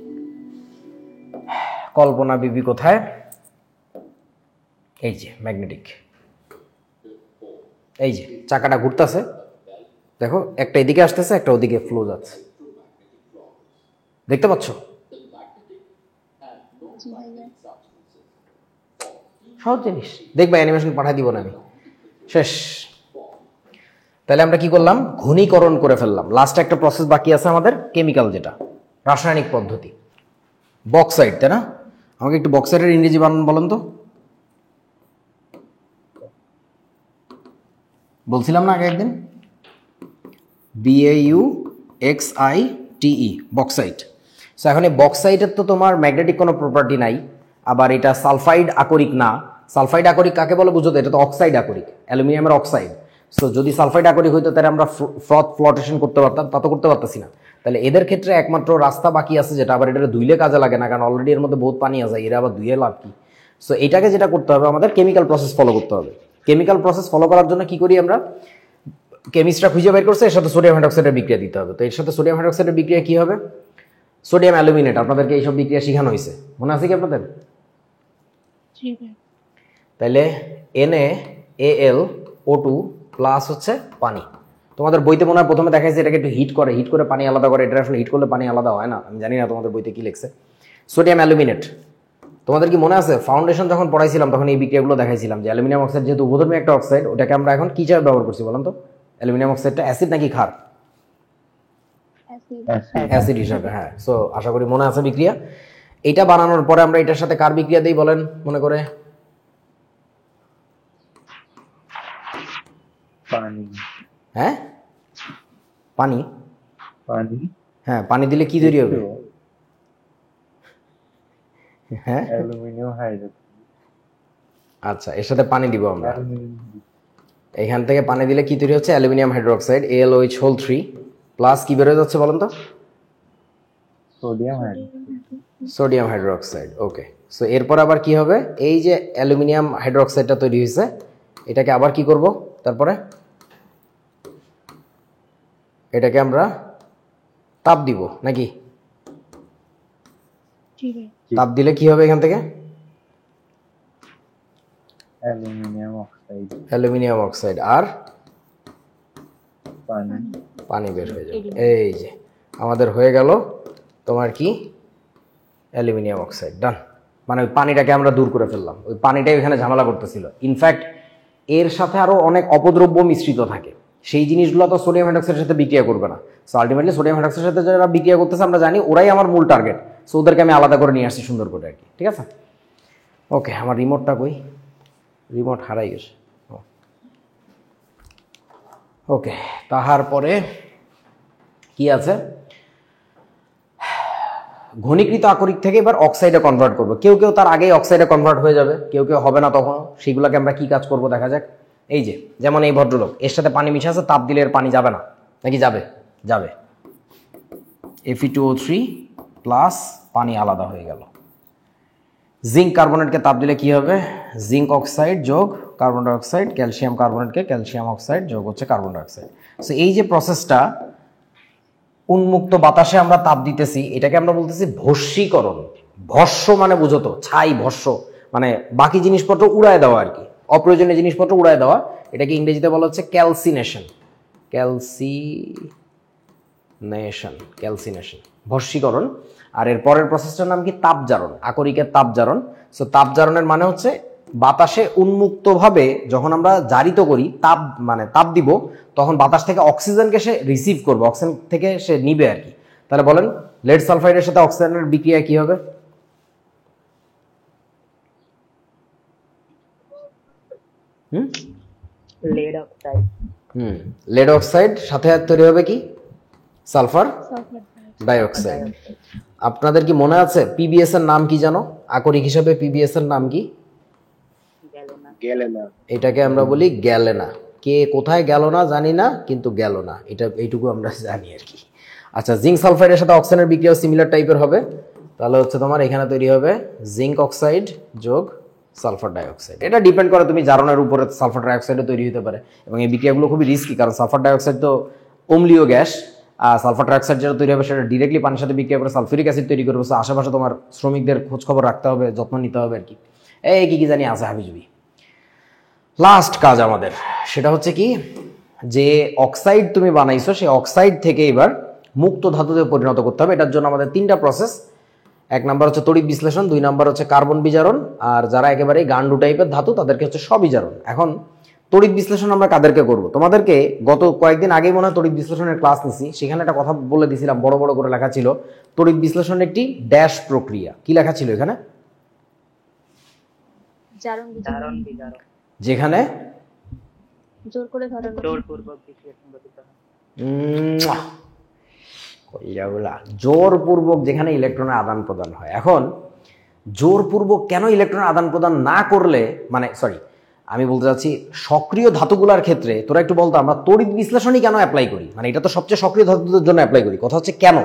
কল্পনা বিবি কোথায়? এই যে ম্যাগনেটিক, এই যে চাকাটা ঘুরতেছে, দেখো একটা এদিকে আসতেছে, একটা ওদিকে ফ্লো যাচ্ছে, দেখতে পাচ্ছ? সহজ জিনিস, দেখবা অ্যানিমেশন পাঠিয়ে দিব না আমি। শেষ। তাহলে আমরা কি করলাম? ঘনীকরণ করে ফেললাম। লাস্ট একটা প্রসেস বাকি আছে আমাদের, কেমিক্যাল, যেটা রাসায়নিক পদ্ধতি, বক্সাইড, তাই না? আমাকে একটু বক্সাইডের ইংরেজি বানান বলেন তো। বলছিলাম না আগে একদিন, BAUXITE, বক্সাইড। সো এখন এই বক্সাইডের তো তোমার ম্যাগনেটিক কোনো প্রপার্টি নাই, আবার এটা সালফাইড আকরিক না। সালফাইড আকরিক কাকে বলে বুঝো তো? এটা তো অক্সাইড আকরিক, অ্যালুমিনিয়ামের অক্সাইড। সো যদি সালফাইড আকরিক হইতো তাহলে আমরা ফ্লোটেশন করতে পারতাম, তা তো করতে পারতাছি না। তাহলে এদের ক্ষেত্রে একমাত্র রাস্তা বাকি আছে, যেটা আবার এটা ধুইলে কাজে লাগে না, কারণ অলরেডি এর মধ্যে বহুত পানি আছে, এরা আবার ধুয়ে লাভ কি? সো এটাকে যেটা করতে হবে, আমাদের কেমিক্যাল প্রসেস ফলো করতে হবে। কেমিক্যাল প্রসেস ফলো করার জন্য কি করি আমরা? কেমিস্টরা খুঁজে বের করছে এর সাথে সোডিয়াম হাইড্রোক্সাইডের বিক্রিয়া দিতে হবে। তো এর সাথে সোডিয়াম হাইড্রোক্সাইডের বিক্রিয়া কি হবে? Sodium aluminate. আপনাদেরকে এইসব বিক্রিয়া শেখানো হয়েছে, মনে আছে কি আপনাদের? তাহলে NaAlO2 প্লাস হচ্ছে পানি। তোমাদের বইতে মনে হয় প্রথমে দেখাইছে এটাকে একটু হিট করে, হিট করে পানি আলাদা করে। এটা আসলে হিট করলে পানি আলাদা হয় না, আমি জানি না তোমাদের বইতে কি লিখছে। Sodium aluminate. তোমাদের কি মনে আছে ফাউন্ডেশন যখন পড়াইছিলাম তখন এই বিক্রিয়াগুলো দেখাইছিলাম যে অ্যালুমিনিয়াম অক্সাইড যেহেতু উভধর্মী একটা অক্সাইড, ওটাকে আমরা এখন কি হিসাবে ব্যবহার করছি বলেন তো? অ্যালুমিনিয়াম অক্সাইডটা অ্যাসিড নাকি ক্ষার? অ্যাসিড হিসাবে, হ্যাঁ। সো আশা করি মনে আছে বিক্রিয়া। এটা বানানোর পরে আমরা এটার সাথে কার বিক্রিয়া দিই বলেন মনে করে? পানি। হ্যাঁ, পানি। পানি। হ্যাঁ, পানি দিলে কি তৈরি হবে? হ্যাঁ, অ্যালুমিনিয়াম হাইড্রোক্সাইড। আচ্ছা, এর সাথে পানি দিব আমরা। এখান থেকে পানি দিলে কি তৈরি হচ্ছে? অ্যালুমিনিয়াম হাইড্রোক্সাইড, AlOH3 প্লাস কি বের হয়ে যাচ্ছে বলেন তো? Sodium hydroxide. Sodium hydroxide. Okay. So এরপর আবার কি হবে? এই যে অ্যালুমিনিয়াম হাইড্রোক্সাইডটা তৈরি হয়েছে, এটাকে আবার কি করব? তারপরে এটাকে আমরা তাপ দিব নাকি? তাপ দিলে কি হবে এখান থেকে? Aluminium oxide. অ্যালুমিনিয়াম অক্সাইড আর পানি। পানি বের হয়ে যাবে। এই যে আমাদের হয়ে গেল তোমার কি? Aluminium oxide. ডান। মানে ওই পানিটাকে আমরা দূর করে ফেললাম, ওই পানিটাই ওইখানে ঝামেলা করতেছিল। ইনফ্যাক্ট এর সাথে আরো অনেক অপদ্রব্য মিশ্রিত থাকে, সেই জিনিসগুলো তো সোডিয়াম হাইড্রোক্সাইডের সাথে বিক্রিয়া করবে না। সো আলটিমেটলি সোডিয়াম হাইড্রোক্সাইডের সাথে যারা বিক্রিয়া করতেছে আমরা জানি ওরাই আমার মূল টার্গেট। সো ওদেরকে আমি আলাদা করে নিয়ে আসছি সুন্দর করে আর কি। ঠিক আছে? ওকে, আমার রিমোটটা কই? রিমোট হারাই গেছে। ওকে, তাহার পরে কি আছে? ঘনীকৃত আকরিক থেকে এবার অক্সাইডে কনভার্ট করবো। কেউ কেউ তার আগেই অক্সাইডে কনভার্ট হয়ে যাবে, কেউ কেউ হবে না তখন। সেগুলোকে আমরা কি কাজ করব দেখা যাক। এই যে যেমন এই ভদ্রলোক, এর সাথে পানি মিশে আছে, তাপ দিলে এর পানি যাবে না নাকি? যাবে, যাবে। Fe2O3 প্লাস পানি আলাদা হয়ে গেল। জিঙ্ক কার্বনেটকে তাপ দিলে কি হবে? জিঙ্ক অক্সাইড যোগ কার্বন ডাইঅক্সাইড, ক্যালসিয়াম কার্বনেটকে ক্যালসিয়াম অক্সাইড যোগ হচ্ছে কার্বন ডাইঅক্সাইড। সো এই যে প্রসেসটা, উন্মুক্ত বাতাসে আমরা তাপ দিতেছি, এটাকে আমরা বলতেছি ভস্মীকরণ। ভস্য মানে বুঝো তো, ছাই, ভস্য মানে বাকি জিনিসপত্র উড়ায় দেওয়া আর কি, অপ্রয়োজনীয় জিনিসপত্র উড়ায় দেওয়া। এটাকে ইংরেজিতে বলা হচ্ছে ক্যালসিনেশন। ক্যালসিনেশন, ভস্মীকরণ। আর এর পরের প্রসেসটার নাম কি? তাপজারণ। আকরিকের তাপজারণ। সো তাপজারণের মানে হচ্ছে বাতাসে উন্মুক্তভাবে যখন আমরা জারিত করি, তাপ মানে তাপ দিব, তখন বাতাস থেকে অক্সিজেনকে সে রিসিভ করবে, অক্সিজেন থেকে সে নিবে আর কি। তাহলে বলেন লেড সালফাইডের সাথে অক্সিজেনের বিক্রিয়া কি হবে? লেড অক্সাইড সাথে তৈরি হবে কি? Sulphur dioxide. আপনাদের কি মনে আছে পিবিএস এর নাম কি জানো? আকরিক হিসাবে পিবিএস এর নাম কি? গ্যালেনা। এটাকে আমরা বলি গ্যালেনা। কে কোথায় গেল না জানি না, কিন্তু গেল না, এটা এইটুকু আমরা জানি আর কি। আচ্ছা, জিঙ্ক সালফাইডের সাথে অক্সিজেনের বিক্রিয়া সিমিলার টাইপের হবে, তাহলে হচ্ছে তোমার এখানে তৈরি হবে জিঙ্ক অক্সাইড যোগ সালফার ডাইঅক্সাইড। এটা ডিপেন্ড করে তুমি জারণের উপরে, সালফার ডাইঅক্সাইডও তৈরি হতে পারে এবং এই বিক্রিয়াগুলো খুবই রিস্কি, কারণ সালফার ডাইঅক্সাইড তো অম্লীয় গ্যাস, আর সালফার ডাইঅক্সাইড যেটা তৈরি হবে সেটা ডিরেক্টলি পানির সাথে বিক্রিয়া করে সালফিউরিক অ্যাসিড তৈরি করবে। আশেপাশে তোমার শ্রমিকদের খোঁজ খবর রাখতে হবে, যত্ন নিতে হবে আর কি। এই কি জানি আছে হাবিজুবি। লাস্ট কাজ আমাদের সেটা হচ্ছে কি, যে অক্সাইড তুমি বানাইছো সেই অক্সাইড থেকে এবার মুক্ত ধাতুতে পরিণত করতে হবে। এটার জন্য আমাদের 3টা প্রসেস। 1 নাম্বার হচ্ছে তড়িৎ বিশ্লেষণ, 2 নাম্বার হচ্ছে কার্বন বিজারণ, আর যারা একেবারে গান্ডু টাইপের ধাতু তাদেরকে হচ্ছে স্ববিজারণ। এখন তড়িৎ বিশ্লেষণ আমরা কাদেরকে করব? তোমাদেরকে গত কয়েকদিন আগেই মনে হয় তড়িৎ বিশ্লেষণের ক্লাস নিছি, সেখানে একটা কথা বলে দিয়েছিলাম, বড় বড় করে লেখা ছিল তড়িৎ বিশ্লেষণ একটি ড্যাশ প্রক্রিয়া। কি লেখা ছিল এখানে? জারণ জারণ বিজারণ। বিজারণ যেখানে জোর করে ধরন। জোরপূর্বক বিশ্লেষণ গঠিত হয়। জোরপূর্বক যেখানে ইলেকট্রনের আদান প্রদান হয়। এখন জোরপূর্বক কেন ইলেকট্রনের আদান প্রদান না করলে, মানে সরি আমি বলতে চাচ্ছি সক্রিয় ধাতুগুলোর ক্ষেত্রে তোরা একটু বলতো আমরা তড়িৎ বিশ্লেষণই কেন অ্যাপ্লাই করি? মানে এটা তো সবচেয়ে সক্রিয় ধাতুদের জন্য অ্যাপ্লাই করি, কথা হচ্ছে কেন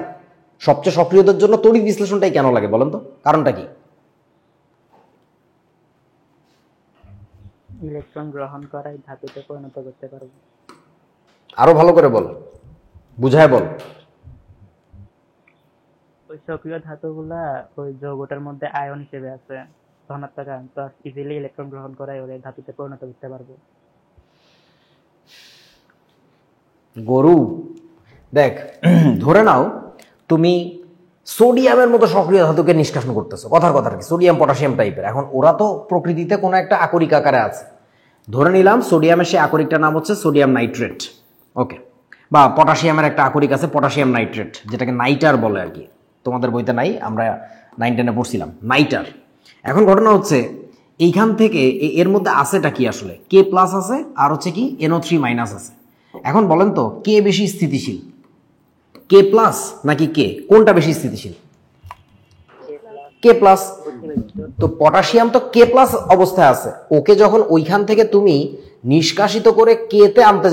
সবচেয়ে সক্রিয়দের জন্য তড়িৎ বিশ্লেষণটাই কেন লাগে বলেন তো, কারণটা কি? ইলেকট্রন গ্রহণ করাই ধাতুতে পরিণত করতে পারবো। আরো ভালো করে বল, বুঝায় বল। ওই সক্রিয় ধাতুগুলা ওই যৌগটার মধ্যে আয়ন হিসেবে আছে, ধনাত্মক আয়ন, তো ইজিলি ইলেকট্রন গ্রহণ করাই ওদের ধাতুতে পরিণত করতে পারবো। গরু দেখ, ধরে নাও তুমি সোডিয়ামের মতো সক্রিয় ধাতুকে নিষ্কাশন করতেছো, কথার কথা কি সোডিয়াম পটাশিয়াম টাইপের। এখন ওরা তো প্রকৃতিতে কোনো একটা আকরিক আকারে আছে, ধরে নিলাম সোডিয়ামের সেই আকরিকটার নাম হচ্ছে সোডিয়াম নাইট্রেট, ওকে, বা পটাশিয়ামের একটা আকরিক আছে পটাশিয়াম নাইট্রেট, যেটাকে নাইটার বলে আর কি, তোমাদের বইতে নাই, আমরা 9-10-এ পড়ছিলাম নাইটার। এখন ঘটনা হচ্ছে এইখান থেকে এর মধ্যে আছেটা কি আসলে, কে প্লাস আছে আর হচ্ছে কি NO3 মাইনাস আছে। এখন বলেন তো কে বেশি স্থিতিশীল, কে প্লাস নাকি কে, কোনটা বেশি স্থিতিশীল? K plus. তো পটাশিয়াম তো কে প্লাস অবস্থায় আছে, ওকে যখন ওইখান থেকে তুমি নিষ্কাশিত করে কেতে আনতে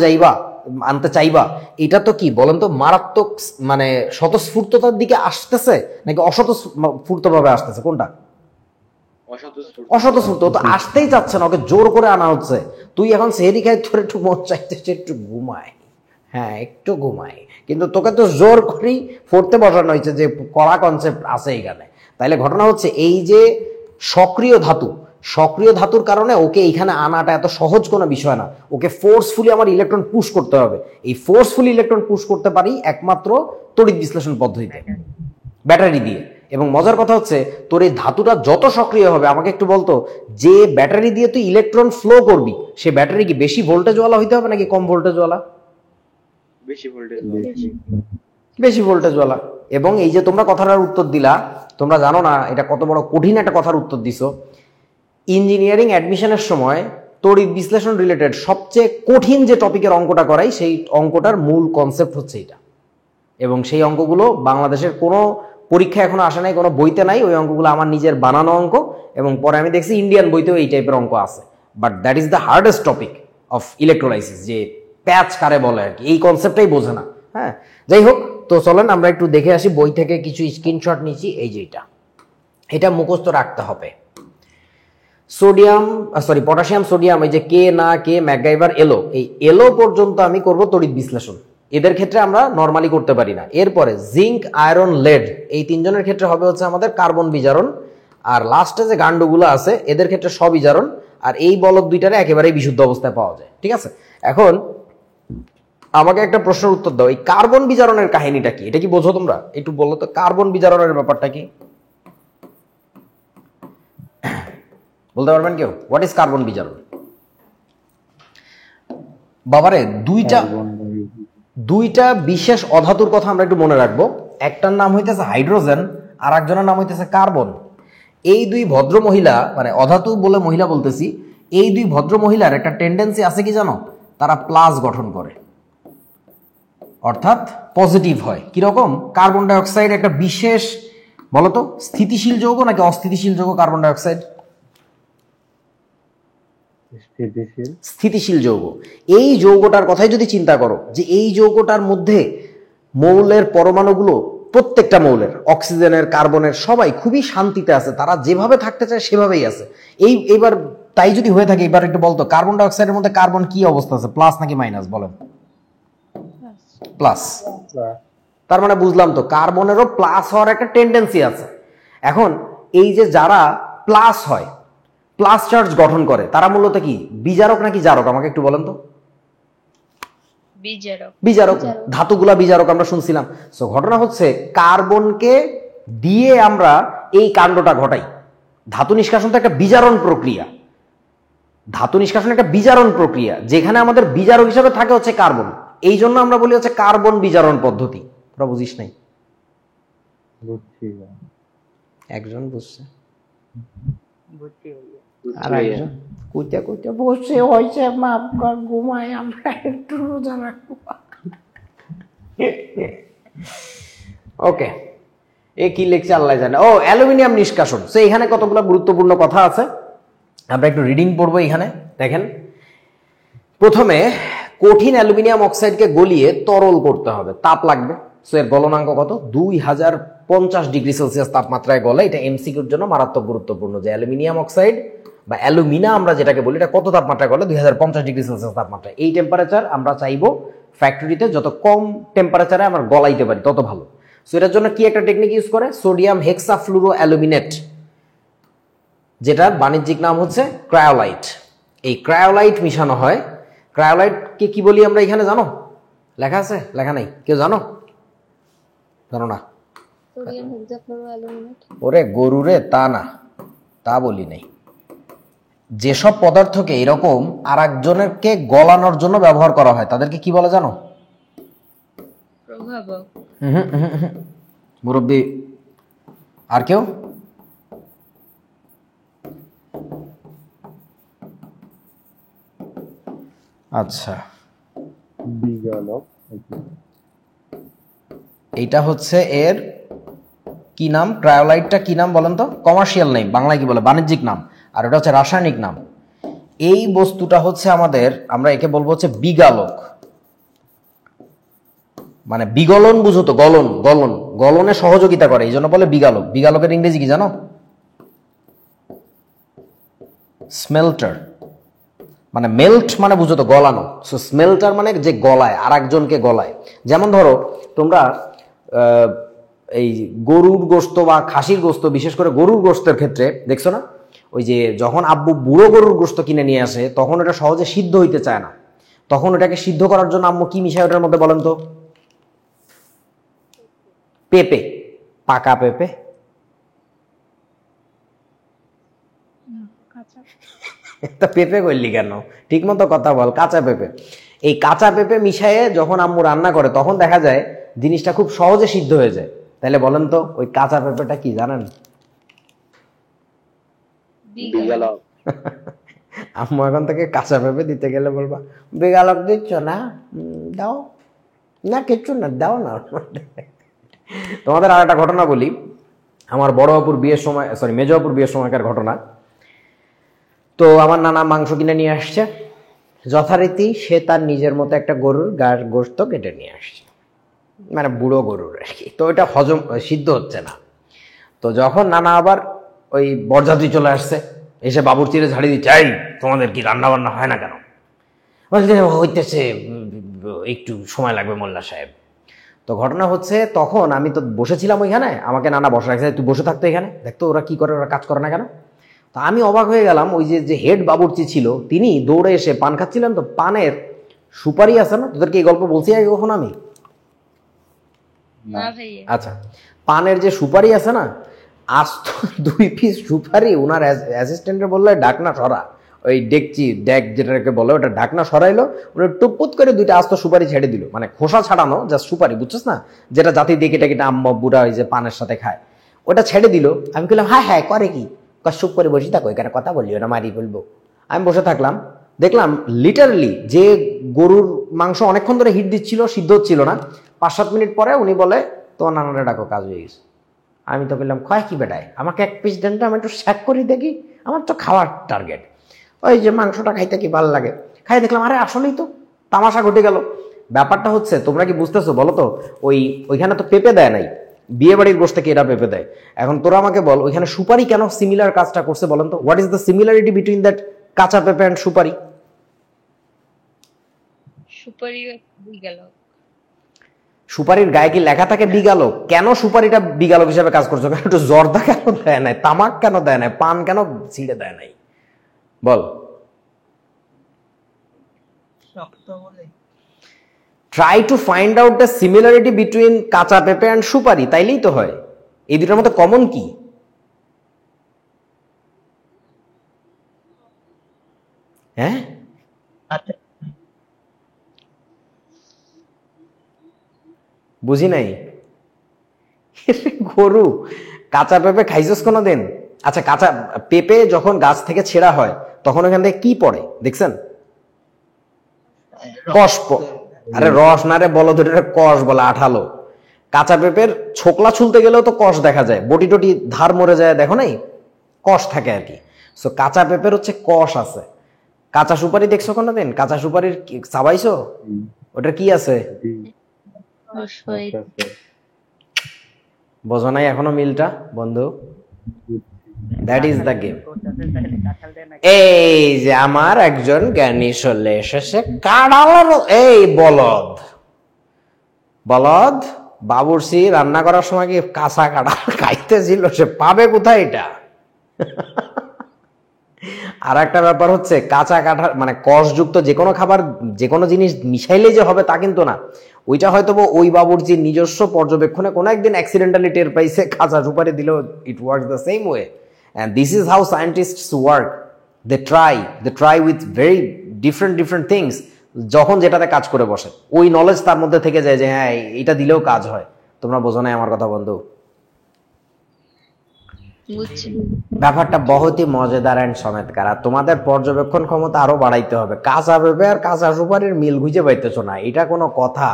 চাইবা, এটা তো কি বলেন তো মারাত্মক, মানে স্বতঃস্ফূর্ততার দিকে আসতেছে নাকি অস্বতঃস্ফূর্তভাবে আসতেছে, কোনটা? অস্বতঃস্ফূর্ত। তো আসতেই চাচ্ছে না, ওকে জোর করে আনা হচ্ছে। তুই এখন সেহরি খাই, তোর একটু মন চাইতেছে একটু ঘুমায়, হ্যাঁ একটু ঘুমায়, কিন্তু তোকে তো জোর করেই পড়তে বসানো হয়েছে, যে কড়া কনসেপ্ট আছে এইখানে। তাইলে ঘটনা হচ্ছে এই যে সক্রিয় ধাতুর কারণে ওকে এইখানে আনাটা এত সহজ কোনো বিষয় না, ওকে ফোর্সফুলি আমার ইলেকট্রন পুশ করতে হবে। এই ফোর্সফুলি ইলেকট্রন পুশ করতে পারি একমাত্র তড়িৎ বিশ্লেষণ পদ্ধতিতে, ব্যাটারি দিয়ে। এবং মজার কথা হচ্ছে তোর এই ধাতুটা যত সক্রিয় হবে, আমাকে একটু বলতো, যে ব্যাটারি দিয়ে তুই ইলেকট্রন ফ্লো করবি সে ব্যাটারি কি বেশি ভোল্টেজওয়ালা হইতে হবে নাকি কম ভোল্টেজওয়ালা? বেশি ভোল্টেজওয়ালা। এবং এই যে তোমরা কথাটার উত্তর দিলা, তোমরা জানো না এটা কত বড় কঠিন একটা কথার উত্তর দিছো। ইঞ্জিনিয়ারিং অ্যাডমিশনের সময় তড়িৎ বিশ্লেষণ রিলেটেড সবচেয়ে কঠিন যে টপিকের অঙ্কটা করাই, সেই অঙ্কটার মূল কনসেপ্ট হচ্ছে এটা। এবং সেই অঙ্কগুলো বাংলাদেশের কোনো পরীক্ষা এখনো আসে নাই, কোনো বইতে নাই। ওই অঙ্কগুলো আমার নিজের বানানো অঙ্ক, এবং পরে আমি দেখছি ইন্ডিয়ান বইতেও এই টাইপের অঙ্ক আছে। But that is the hardest topic of electrolysis, যে প্যাচ কারে বলে আর কি, এই কনসেপ্টটাই বোঝে না। হ্যাঁ, যাই হোক, তো চলেন আমরা একটু দেখে আসি, বই থেকে কিছু স্ক্রিনশট নিচ্ছি। এই যে এটা মুখস্থ রাখতে হবে। পটাশিয়াম সোডিয়াম, এই যে কে না কে ম্যাকগাইভার এলো, এই এলো পর্যন্ত আমি করব তড়িৎ বিশ্লেষণ। এদের ক্ষেত্রে আমরা নরমালি করতে পারি না। এরপরে জিঙ্ক, আয়রন, লেড, এই তিনজনের ক্ষেত্রে হবে হচ্ছে আমাদের কার্বন বিজারণ। আর লাস্টে যে গান্ডগুলো আছে এদের ক্ষেত্রে স্ববিজারণ। আর এই বলক দুইটারে একেবারেই বিশুদ্ধ অবস্থায় পাওয়া যায়, ঠিক আছে? এখন আমাকে একটা প্রশ্নের উত্তর দাও, এই কার্বন বিজারণের কাহিনীটা কি? এটা কি বোঝো তোমরা? একটু বলো তো কার্বন বিজারণের ব্যাপারটা কি, বলতে পারবেন কেউ? হোয়াট ইজ কার্বন বিজারণ? বাবারে দুইটা বিশেষ অধাতুর কথা আমরা একটু মনে রাখবো। একটার নাম হইতেছে হাইড্রোজেন, আর একজনের নাম হইতেছে কার্বন। এই দুই ভদ্র মহিলা, মানে অধাতু বলে মহিলা বলতেছি, এই দুই ভদ্র মহিলার একটা টেন্ডেন্সি আছে কি জানো? তারা প্লাস গঠন করে, অর্থাৎ পজিটিভ হয়। কিরকম? কার্বন ডাইঅক্সাইড একটা বিশেষ, বলতো স্থিতিশীল যৌগ নাকি অস্থিতিশীল যৌগ? কার্বন ডাইঅক্সাইড স্থিতিশীল যৌগ। এই যৌগটার কথাই যদি চিন্তা করো, যে এই যৌগটার মধ্যে মৌলের পরমাণুগুলো প্রত্যেকটা মৌলের, অক্সিজেনের, কার্বনের, সবাই খুবই শান্তিতে আছে, তারা যেভাবে থাকতে চায় সেভাবেই আছে। এইবার তাই যদি হয়ে থাকে, এবার একটু বলতো কার্বন ডাই অক্সাইডের মধ্যে কার্বন কি অবস্থা আছে, প্লাস নাকি মাইনাস বলেন? প্লাস। তার মানে বুঝলাম তো কার্বনেরও প্লাস হওয়ার একটা টেন্ডেন্সি আছে। এখন এই যে যারা প্লাস হয়, প্লাস চার্জ গঠন করে, তারা মূলত কি বিজারক নাকি জারক আমাকে একটু বলেন তো? বিজারক। ধাতুগুলা বিজারক আমরা শুনছিলাম। সো ঘটনা হচ্ছে কার্বনকে দিয়ে আমরা এই কাণ্ডটা ঘটাই। ধাতু নিষ্কাশন তো একটা বিজারণ প্রক্রিয়া, ধাতু নিষ্কাশন একটা বিজারণ প্রক্রিয়া, যেখানে আমাদের বিজারক হিসাবে থাকে হচ্ছে কার্বন। এই জন্য আমরা বলি হচ্ছে কার্বন বিজারণ পদ্ধতি। তোরা বুঝিস নাই? বুঝছি একজন বুঝছে, বুঝছি ভাইয়া। আর একজন কুইটা কুইটা বসে হয়েছে মাপ কর, ঘুমায়, আমরা একটু রোজা রাখবো। ওকে, এ কি লেকচার আল্লাহ জানে। ও অ্যালুমিনিয়াম নিষ্কাশন। সো এখানে কতগুলো গুরুত্বপূর্ণ কথা আছে, আমরা একটু রিডিং পড়বো। এখানে দেখেন, প্রথমে কঠিন অ্যালুমিনিয়াম অক্সাইডকে গলিয়ে তরল করতে হবে, তাপ লাগবে। সো এর গলনাঙ্ক কত? 2050 ডিগ্রি সেলসিয়াস তাপমাত্রায় গলে। এটা এমসিকিউর জন্য মারাত্মক গুরুত্বপূর্ণ যে অ্যালুমিনিয়াম অক্সাইড বা অ্যালুমিনা আমরা যেটাকে বলি, এটা কত তাপমাত্রায় গলে? 2050 ডিগ্রি সেলসিয়াস তাপমাত্রায়। এই টেম্পারেচার আমরা চাইবো ফ্যাক্টরিতে যত কম টেম্পারেচারে আমরা গলাইতে পারি তত ভালো। সো এটার জন্য কি একটা টেকনিক ইউজ করে? সোডিয়াম হেক্সাফ্লুরো অ্যালুমিনেট, যেটার বাণিজ্যিক নাম হচ্ছে ক্রায়োলাইট। এই ক্রায়োলাইট মিশানো হয়। ক্রায়োলাইটকে কি বলি আমরা এখানে জানো? লেখা আছে? লেখা নাই? কেউ জানো? জানো না? সোডিয়াম হেক্সাফ্লুরোঅ্যালুমিনেট। ওরে গরুরে, তা না, তা বলি নাই। যেসব পদার্থকে এরকম আর একজনেরকে গলানোর জন্য ব্যবহার করা হয় তাদেরকে কি বলে জানো? প্রভাবক। মুরব্বী, আর কেউ? আচ্ছা, বিজারক। এইটা হচ্ছে এর কি নাম? ক্রায়োলাইটটা কি নাম বলেন তো? কমার্শিয়াল নেম, বাংলায় কি বলে? বাণিজ্যিক নাম। আর এটা হচ্ছে রাসায়নিক নাম। এই বস্তুটা হচ্ছে আমাদের, আমরা একে বলবো হচ্ছে বিগালক। মানে বিগলন বুঝো তো? গলন, গলন, গলনে সহযোগিতা করে, এই জন্য বলে বিগালক। বিগালকের ইংরেজি কি জানো? স্মেল্টার। মানে মেল্ট মানে বুঝো তো গলানো। সো স্মেল্টার মানে যে গলায়, আর একজনকে গলায়। যেমন ধরো তোমরা এই গরুর গোস্ত বা খাসির গোস্ত, বিশেষ করে গরুর গোস্তের ক্ষেত্রে দেখছো না, ওই যে যখন আব্বু বুড়ো গরুর গোস্ত কিনে নিয়ে আসে তখন এটা সহজে সিদ্ধ হইতে চায় না, তখন ওটাকে সিদ্ধ করার জন্য আম্মু কি মিশায় ওটার মধ্যে বলেন তো? পেঁপে, পাকা পেঁপে। তা পেঁপে করলি কেন? ঠিক মতো কথা বল, কাঁচা পেঁপে। এই কাঁচা পেঁপে মিশায়ে যখন আম্মু রান্না করে তখন দেখা যায় জিনিসটা খুব সহজে সিদ্ধ হয়ে যায়। তাহলে বলেন তো ওই কাঁচা পেঁপেটা কি জানেন? বিগালক। আম্মু এখন থেকে কাঁচা পেঁপে দিতে গেলে বলবা বিগালক দিচ্ছ না, দাও না, কিচ্ছু না, দাও না। তোমাদের আর একটা ঘটনা বলি, আমার বড় অপুর বিয়ের সময়, সরি মেজো অপুর বিয়ের সময়কার ঘটনা। তো আমার নানা মাংস কিনে নিয়ে আসছে, যথারীতি সে তার নিজের মতো একটা গরুর গোশত কেটে নিয়ে আসছে, মানে বুড়ো গরুর আর কি। তো এটা হজম, সিদ্ধ হচ্ছে না। তো যখন নানা আবার ওই বরযাত্রী চলে আসছে, এসে বাবুর্চিরে ঝাড়ি দিচ্ছে, এই তোমাদের কি রান্না বান্না হয় না কেন? বলছে হইতেছে, একটু সময় লাগবে মোল্লা সাহেব। তো ঘটনা হচ্ছে তখন আমি তো বসেছিলাম ওইখানে, আমাকে নানা বসে রাখছে, তুই বসে থাকতো এখানে, দেখতো ওরা কি করে, ওরা কাজ করে না কেন। তো আমি অবাক হয়ে গেলাম, ওই যে হেড বাবুর্চি ছিল তিনি দৌড়ে এসে পান খাচ্ছিলেন, তো পানের সুপারি আছে না, তোদেরকে এই গল্প বলছি আগে কখন আমি? আচ্ছা, পানের যে সুপারি আছে না, আস্ত 2 পিস সুপারি ওনার অ্যাসিস্ট্যান্টের বললে ঢাকনা সরা, ওই ডেকচি ড্যাক যেটাকে বলে ওটা ঢাকনা সরাইলো, ওটা টুপুত করে 2টা আস্ত সুপারি ছেড়ে দিল, মানে খোসা ছাড়ানো জাস্ট সুপারি, বুঝছিস না, যেটা জাতি দিয়ে কেটে কেটে আম্মা বুড়া ওই যে পানের সাথে খায়, ওটা ছেড়ে দিল। আমি বললাম হ্যাঁ হ্যাঁ করে কি, কষ্ট করে বসে থাকো, এখানে কথা বলি, ওটা মারি বলবো। আমি বসে থাকলাম, দেখলাম লিটারালি যে গরুর মাংস অনেকক্ষণ ধরে হিট দিচ্ছিল, সিদ্ধ হচ্ছিল না, 5-7 মিনিট পরে উনি বলে তোমার নানারা ডাকো, কাজ হয়ে গেছে। আমি তো বললাম কয় কি বেটায়, আমাকে 1 পিস দেন তো, আমি একটু শ্যাক করি দেখি, আমার তো খাওয়ার টার্গেট, ওই যে মাংসটা খাইতে কি ভালো লাগে, খাই দেখলাম আরে আসলেই তো তামাশা ঘটে গেল। ব্যাপারটা হচ্ছে তোমরা কি বুঝতেছো বলো তো, ওইখানে তো পেঁপে দেয় নাই, বিয়ে বাড়ির গোষ্ঠে কেটা পেঁপে দেয়। এখন তোরা আমাকে বল ওইখানে সুপারি কেন সিমিলার কাজটা করছে বলেন তো, what is the similarity between that কাঁচা পেঁপে অ্যান্ড সুপারি? সুপারি গেল। সুপারির গায়ে কি লেখা থাকে বিগালক? কেন সুপারিটা বিগালক হিসেবে কাজ করছো? কেন একটু জর্দা কেন দেয় নাই, তামাক কেন দেয় নাই, পান কেন ছিঁড়ে দেয় নাই বল? Try to find out the similarity between কাঁচা পেঁপে অ্যান্ড সুপারি, তাইলেই তো হয়। এই দুটোর মধ্যে কমন কি? হ্যাঁ, বুঝি নাই গরু। কাঁচা পেঁপে খাইছস কোনোদিন? আচ্ছা, কাঁচা পেঁপে যখন গাছ থেকে ছেঁড়া হয় তখন ওখান থেকে কি পড়ে দেখছেন? কষ। আরে রস না রে, বলো তো, এটা কষ বলে, আঠালো। কাঁচা পেঁপের ছোকলা ছুলতে গেলেও তো কষ দেখা যায়, বটি টটি ধার মরে যায়, দেখো নাই, কষ থাকে আর কি। সো কাঁচা পেঁপের হচ্ছে কষ আছে। কাঁচা সুপারি দেখছো কোনোদিন? কাঁচা সুপারির চাবাইছো? ওটার কি আছে? বোঝো নাই এখনো মিলটা বন্ধু? That is the game. এই যে আমার একজন জ্ঞানী চলে এসেছে, কাঁড়ালের এই বলদ বলদ বাবুর্চি রান্না করার সময় কি কাঁচা কাঁড়াল খাইতেছিল? সে পাবে কোথায় এটা? আর একটা ব্যাপার হচ্ছে, কাঁচা কাঁঠাল মানে কষযুক্ত যে কোনো খাবার, যে কোনো জিনিস মিশাইলে যে হবে তা কিন্তু না। ওইটা হয়তো ওই বাবুর্চির নিজস্ব পর্যবেক্ষণে কোনো একদিন অ্যাক্সিডেন্টালি টের পাইছে, কাঁচা সুপারি দিলেও it works the same way. And this is how scientists work. They try with very different things. যখন যেটাতে কাজ করে বসে, ওই নলেজ তার মধ্যে থেকে যায় যে হ্যাঁ এটা দিলেও কাজ হয়। তোমরা বোঝো নাই আমার কথা বন্ধু? ব্যাপারটা বহুতই মজাদার অ্যান্ড চমৎকার। আর তোমাদের পর্যবেক্ষণ ক্ষমতা আরো বাড়াইতে হবে। কাঁচা পেঁপে আর কাঁচা সুপারির মিল খুঁজে পাইতেছো না, এটা কোনো কথা?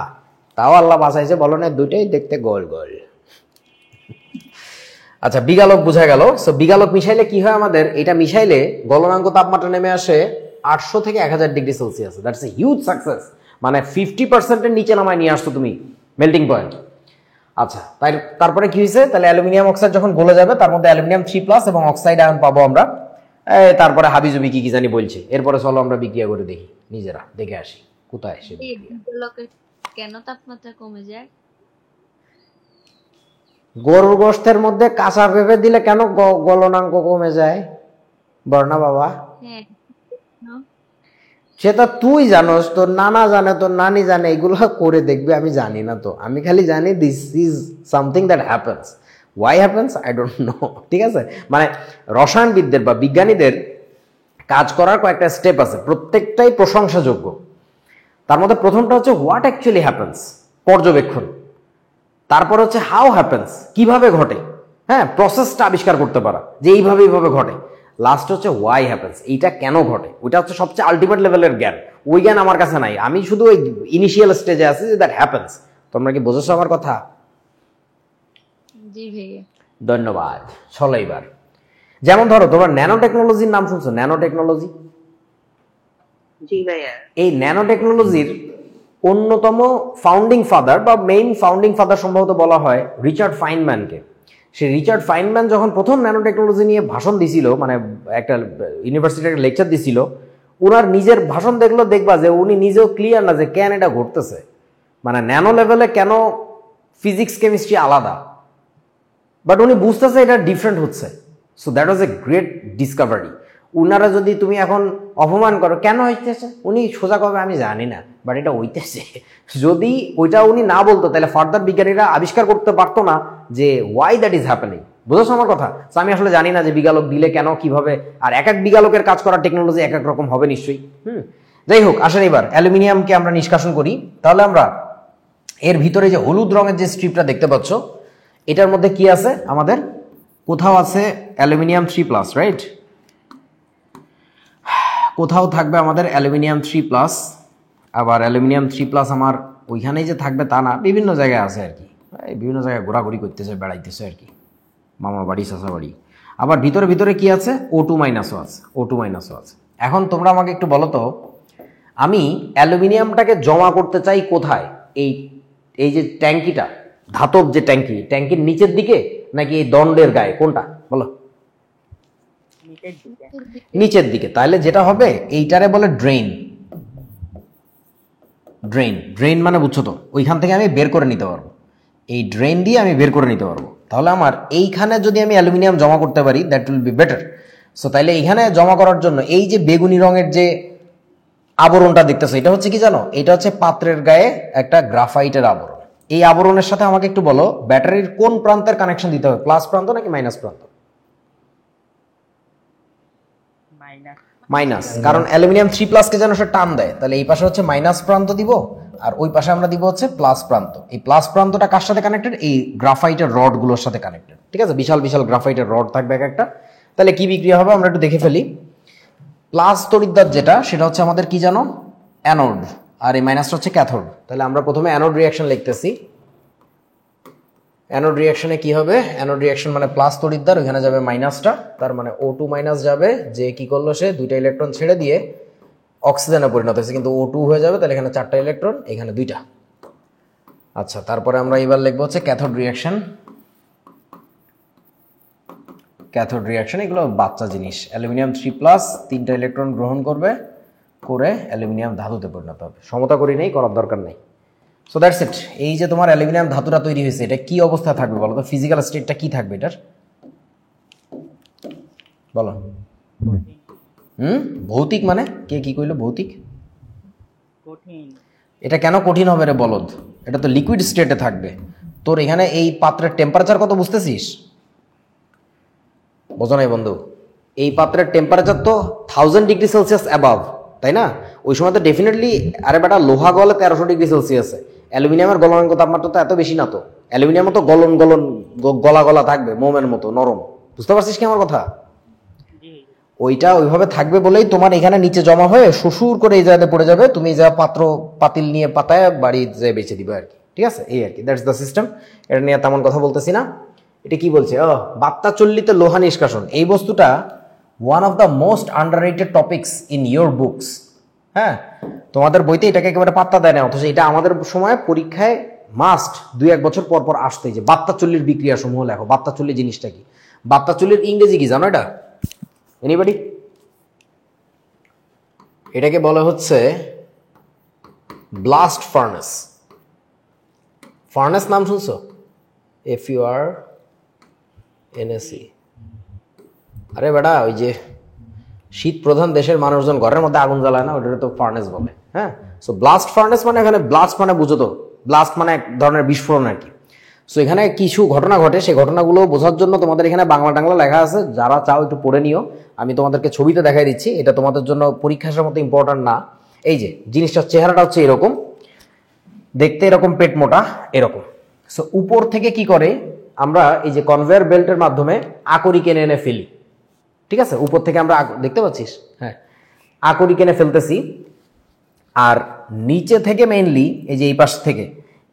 তাও আল্লাহ বাঁচাইছে, বলো না, দুইটাই দেখতে গোল গোল। আচ্ছা, বিগালক বুঝা গেল। সো বিগালক মিশাইলে কি হয় আমাদের? এটা মিশাইলে গলনাঙ্ক তাপমাত্রা নেমে আসে 800 থেকে 1000 degree Celsius. That's a huge success. মানে 50%-এর নিচে নামায় নিয়ে আসতো তুমি মেল্টিং পয়েন্ট। আচ্ছা, তারপরে কি হয়েছে? তাহলে অ্যালুমিনিয়াম অক্সাইড যখন গলে যাবে, তার মধ্যে অ্যালুমিনিয়াম 3+ এবং অক্সাইড আয়ন পাবো আমরা। তারপরে হাবিজুবি কি জানি বলছে। এরপরে চলো আমরা বিক্রিয়া করে দেখি, নিজেরা দেখে আসি কোথায় সে। কেন তাপমাত্রা কমে যায়? গরুর গোশতের মধ্যে কাঁচা পেঁপে দিলে কেন গলনাঙ্ক কমে যায়? বর্ণা বাবা, সেটা তুই জানোস, তোর নানা জানে, তোর নানি জানে, এগুলো করে দেখবে। আমি জানি না তো, আমি খালি জানি this is something that happens. Why happens I don't know. ঠিক আছে, মানে রসায়নবিদদের বা বিজ্ঞানীদের কাজ করার কয়েকটা স্টেপ আছে, প্রত্যেকটাই প্রশংসাযোগ্য। তার মধ্যে প্রথমটা হচ্ছে হোয়াট অ্যাকচুয়ালি হ্যাপেন্স, পর্যবেক্ষণ। তারপর হচ্ছে হাউ হ্যাপেন্স, কিভাবে ঘটে, হ্যাঁ, প্রসেসটা আবিষ্কার করতে পারা যে এইভাবে ঘটে। লাস্ট হচ্ছে ওয়াই হ্যাপেন্স, এইটা কেন ঘটে। ওইটা হচ্ছে সবচেয়ে আলটিমেট লেভেলের জ্ঞান। ওই জ্ঞান আমার কাছে নাই, আমি শুধু ওই ইনিশিয়াল স্টেজে আছি যে দ্যাট হ্যাপেন্স। তোমরা কি বুঝেছো আমার কথা? জি ভাইয়া, ধন্যবাদ। চলো এইবার, যেমন ধরো তোমরা ন্যানো টেকনোলজির নাম শুনছো? ন্যানো টেকনোলজি, জি ভাইয়া। এই ন্যানো টেকনোলজির অন্যতম ফাউন্ডিং ফাদার বা মেইন ফাউন্ডিং ফাদার সম্ভবত বলা হয় রিচার্ড ফাইনম্যানকে। সেই রিচার্ড ফাইনম্যান যখন প্রথম ন্যানো টেকনোলজি নিয়ে ভাষণ দিছিল, মানে একটা ইউনিভার্সিটির লেকচার দিছিল, ওনার নিজের ভাষণ দেখবা যে উনি নিজেও ক্লিয়ার না যে কেন এটা ঘটতেছে, মানে ন্যানো লেভেলে কেন ফিজিক্স কেমিস্ট্রি আলাদা, বাট উনি বুঝতেছে এটা ডিফারেন্ট হচ্ছে। So that was a great Discovery. উনারা যদি তুমি এখন অপমান করো কেন হইতেছে, উনি সোজা কবে আমি জানি না, বাট এটা হইতেছে। যদি ওইটা উনি না বলতো, তাহলে ফার্দার বিজ্ঞানীরা আবিষ্কার করতে পারতো না যে ওয়াই দ্যাট ইজ হ্যাপেনিং। বুঝেছো আমার কথা? তো আমি আসলে জানি না যে বিগালক দিলে কেন, কিভাবে, আর এক এক বিগালকের কাজ করার টেকনোলজি এক এক রকম হবে নিশ্চয়ই। যাই হোক, আসেন এবার অ্যালুমিনিয়ামকে আমরা নিষ্কাশন করি। তাহলে আমরা এর ভিতরে যে হলুদ রঙের যে স্ট্রিপটা দেখতে পাচ্ছ, এটার মধ্যে কি আছে আমাদের? কোথাও আছে অ্যালুমিনিয়াম 3+, রাইট? কোথাও থাকবে আমাদের অ্যালুমিনিয়াম 3+, আবার অ্যালুমিনিয়াম 3+ আমার ওইখানেই যে থাকবে তা না, বিভিন্ন জায়গায় আছে আর কি, বিভিন্ন জায়গায় ঘোরাঘুরি করতেছে, বেড়াইতেছে আর কি, মামা বাড়ি, চাচা বাড়ি। আবার ভিতরে কি আছে? O2- আছে, O2- আছে। এখন তোমরা আমাকে একটু বলো তো, আমি অ্যালুমিনিয়ামটাকে জমা করতে চাই কোথায়? এই এই যে ট্যাঙ্কিটা, ধাতব যে ট্যাঙ্কির নিচের দিকে নাকি এই দণ্ডের গায়ে, কোনটা বলো? নিচের দিকে। নিচের দিকে। তাহলে যেটা হবে এইটারে বলে ড্রেন। ড্রেন মানে বুঝছো তো, ওইখান থেকে আমি বের করে নিতে পারবো, এই ড্রেন দিয়ে আমি বের করে নিতে পারবো। তাহলে আমার এইখানে যদি আমি অ্যালুমিনিয়াম জমা করতে পারি, that will be better. So তাইলে এইখানে জমা করার জন্য এই যে বেগুনি রঙের যে আবরণটা দেখতেছো, এটা হচ্ছে কি জানো? এটা হচ্ছে পাত্রের গায়ে একটা গ্রাফাইটের আবরণ। এই আবরণের সাথে আমাকে একটু বলো, ব্যাটারির কোন প্রান্তের কানেকশন দিতে হবে, প্লাস প্রান্ত নাকি মাইনাস প্রান্ত? মাইনাস। মাইনাস, কারণ অ্যালুমিনিয়াম 3+ কে যেন সে টান দেয়, তাহলে এই পাশে হচ্ছে মাইনাস প্রান্ত দিব, আর ওই পাশে আমরা দিব হচ্ছে প্লাস প্রান্ত। এই প্লাস প্রান্তটা কার সাথে কানেক্টেড? এই গ্রাফাইটের রড গুলোর সাথে কানেক্টেড। ঠিক আছে, বিশাল বিশাল গ্রাফাইটের রড থাকবে এক একটা। তাহলে কি বিক্রিয়া হবে আমরা একটু দেখে ফেলি। প্লাস তড়িৎদ্বার যেটা, সেটা হচ্ছে আমাদের কি জানো? অ্যানোড, আর এই মাইনাসটা হচ্ছে ক্যাথোড। তাহলে আমরা প্রথমে অ্যানোড রিয়াকশন লিখতেছি। অ্যানোড রিয়াকশনে কি হবে? অ্যানোড রিয়াকশন মানে প্লাস তড়িৎদ্বার, ওখানে যাবে মাইনাসটা, তার মানে O2 মাইনাস যাবে, যে কি করলো সে দুইটা ইলেকট্রন ছেড়ে দিয়ে অক্সিজেনে পরিণত হয়েছে, কিন্তু O2 হয়ে যাবে, তাহলে এখানে 4টা ইলেকট্রন, এখানে 2টা। আচ্ছা, তারপরে আমরা এবার লিখবো হচ্ছে ক্যাথোড রিয়াকশন। ক্যাথোড রিয়াকশন এগুলো বাচ্চা জিনিস। অ্যালুমিনিয়াম 3+, 3টা ইলেকট্রন গ্রহণ করবে, করে অ্যালুমিনিয়াম ধাতুতে পরিণত হবে। সমতা করি নেই, করার দরকার নেই। So that's it. এই যে তোমার অ্যালুমিনিয়াম ধাতুটা তৈরি হয়েছে, এটা কি অবস্থা থাকবে বলো তো? ফিজিক্যাল স্টেটটা কি থাকবে এটার, বলো? ভৌতিক মানে কে কি কইলো? ভৌতিক, কঠিন। এটা কেন কঠিন হবে রে বলদ? এটা তো লিকুইড স্টেটে থাকবে। তোর এখানে এই পাত্রের টেম্পারেচার কত বুঝতেছিস? বোঝো নাই বন্ধু? এই পাত্রের টেম্পারেচার তো 1000 ডিগ্রি সেলসিয়াস অ্যাবাভ, তাই না? ওই সময় তো ডেফিনেটলি, আরে বেটা লোহা গলে 1300 ডিগ্রি সেলসিয়াসে, অ্যালুমিনিয়ামের গলনাঙ্ক তাপমাত্রা তো এত বেশি না তো। অ্যালুমিনিয়ামও তো গলা গলা থাকবে, মোমের মতো নরম। বুঝতে পারছিস কি আমার কথা? ওইটা ওইভাবে থাকবে বলেই তোমার এখানে নিচে জমা হয়ে শ্বশুর করে এই জায়গাতে পড়ে যাবে, তুমি যা পাতিল নিয়ে পাতায় বাড়ি যেয়ে বেঁচে দিবে আর কি। ঠিক আছে, এই আর কি, দ্যাটস দ্য সিস্টেম। এটা নিয়ে তেমন কথা বলতেছি না। এটা কি বলছে? বাত্তা চল্লিতে লোহা নিষ্কাশন, এই বস্তুটা one of the most underrated topics in your books. হ্যাঁ, তোমাদের বইতে এটাকে একেবারে পাত্তা দেয় না, অথচ এটা আমাদের সময় পরীক্ষায় মাস্ট 2-1 বছর পর পর আসতেই, যে বাত্তা চল্লির বিক্রিয়া সমূহ লেখো। বাত্তা চল্লি জিনিসটা কি? বাত্তা চল্লির ইংরেজি কি জানো এটা? এনিবডি? এটাকে বলা হচ্ছে ব্লাস্ট ফার্নেস। ফার্নেস নাম শুনছো? FURNACE। আরে বেটা, ওই যে শীত প্রধান দেশের মানুষজন ঘরের মধ্যে আগুন জ্বালায় না, ওটা তো ফার্নেস বলে। হ্যাঁ, সো ব্লাস্ট ফার্নেস মানে, এখানে ব্লাস্ট মানে বুঝো তো, ব্লাস্ট মানে এক ধরনের বিস্ফোরণ আর কি। সো এখানে কিছু ঘটনা ঘটে, সেই ঘটনাগুলো বোঝার জন্য তোমাদের এখানে বাংলা টাংলা লেখা আছে, যারা চাও একটু পড়ে নিও। আমি তোমাদেরকে ছবিতে দেখাই দিচ্ছি, এটা তোমাদের জন্য পরীক্ষার মতো ইম্পর্টেন্ট না। এই যে জিনিসটার চেহারাটা হচ্ছে এরকম, দেখতে এরকম, পেট মোটা এরকম। সো উপর থেকে কি করে, আমরা এই যে কনভেয়ার বেল্টের মাধ্যমে আকরিক এনে এনে ফেলি। ঠিক আছে, উপর থেকে আমরা দেখতে পাচ্ছিস, হ্যাঁ, আকরিক এনে ফেলতেছি। আর নিচে থেকে মেইনলি এই যে এই পাশ থেকে